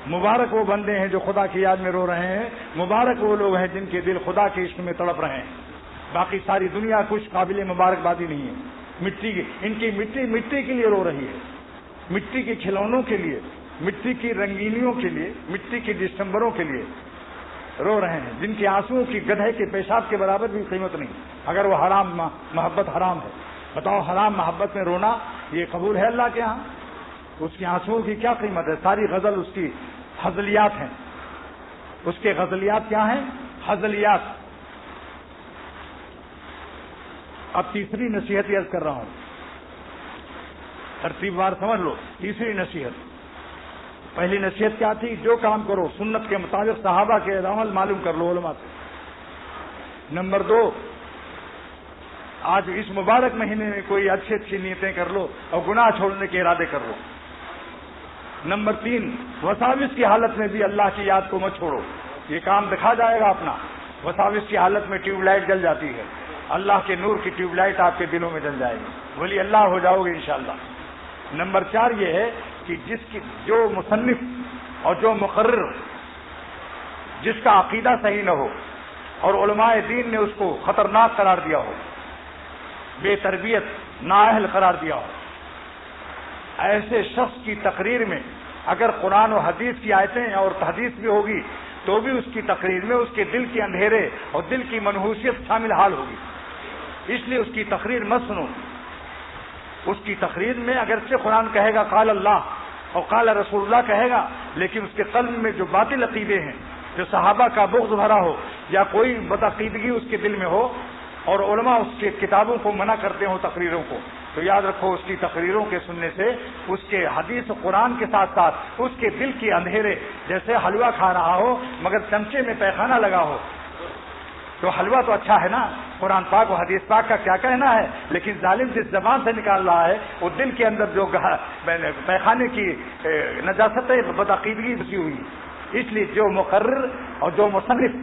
مبارک وہ بندے ہیں جو خدا کی یاد میں رو رہے ہیں، مبارک وہ لوگ ہیں جن کے دل خدا کے عشق میں تڑپ رہے ہیں. باقی ساری دنیا کچھ قابل مبارکبادی نہیں ہے. مٹی کی، ان کی مٹی کے لیے رو رہی ہے، مٹی کے کھلونوں کے لیے، مٹی کی رنگینیوں کے لیے، مٹی کے دسمبروں کے لیے رو رہے ہیں، جن کے آنسوؤں کی گدھے کے پیشاب کے برابر بھی قیمت نہیں اگر وہ حرام محبت حرام ہے. بتاؤ، حرام محبت میں رونا یہ قبول ہے اللہ کے ہاں؟ اس کے آنسوؤں کی کیا قیمت ہے؟ ساری غزل اس کی ہزلیات ہیں. اس کے غزلیات کیا ہیں؟ ہزلیات. اب تیسری نصیحت عرض کر رہا ہوں، ترتیب وار سمجھ لو. تیسری نصیحت، پہلی نصیحت کیا تھی؟ جو کام کرو سنت کے مطابق صحابہ کے عمل معلوم کر لو علماء سے. نمبر 2، آج اس مبارک مہینے میں کوئی اچھی نیتیں کر لو اور گناہ چھوڑنے کے ارادے کر لو. نمبر 3، وساوس کی حالت میں بھی اللہ کی یاد کو مت چھوڑو، یہ کام دکھا جائے گا اپنا. وساوس کی حالت میں ٹیوب لائٹ جل جاتی ہے، اللہ کے نور کی ٹیوب لائٹ آپ کے دلوں میں جل جائے گی، ولی اللہ ہو جاؤ گے انشاءاللہ. نمبر 4 یہ ہے کہ جو مصنف اور جو مقرر جس کا عقیدہ صحیح نہ ہو اور علماء دین نے اس کو خطرناک قرار دیا ہو، بے تربیت، نااہل قرار دیا ہو، ایسے شخص کی تقریر میں اگر قرآن و حدیث کی آیتیں اور حدیث بھی ہوگی تو بھی اس کی تقریر میں اس کے دل کے اندھیرے اور دل کی منحوسیت شامل حال ہوگی. اس لیے اس کی تقریر مت سنو. اس کی تقریر میں اگرچہ قرآن کہے گا قال اللہ اور قال رسول اللہ کہے گا، لیکن اس کے قلب میں جو باطل عقیدے ہیں، جو صحابہ کا بغض بھرا ہو یا کوئی بدعقیدگی اس کے دل میں ہو، اور علماء اس کی کتابوں کو منع کرتے ہوں تقریروں کو، تو یاد رکھو اس کی تقریروں کے سننے سے اس کے حدیث و قرآن کے ساتھ ساتھ اس کے دل کے اندھیرے، جیسے حلوہ کھا رہا ہو مگر چمچے میں پیخانہ لگا ہو، تو حلوہ تو اچھا ہے نا، قرآن پاک و حدیث پاک کا کیا کہنا ہے، لیکن ظالم جس زبان سے نکال رہا ہے وہ دل کے اندر جو پیخانے کی نجاست بدعقیدگی بسی ہوئی، اس لیے جو مقرر اور جو مصنف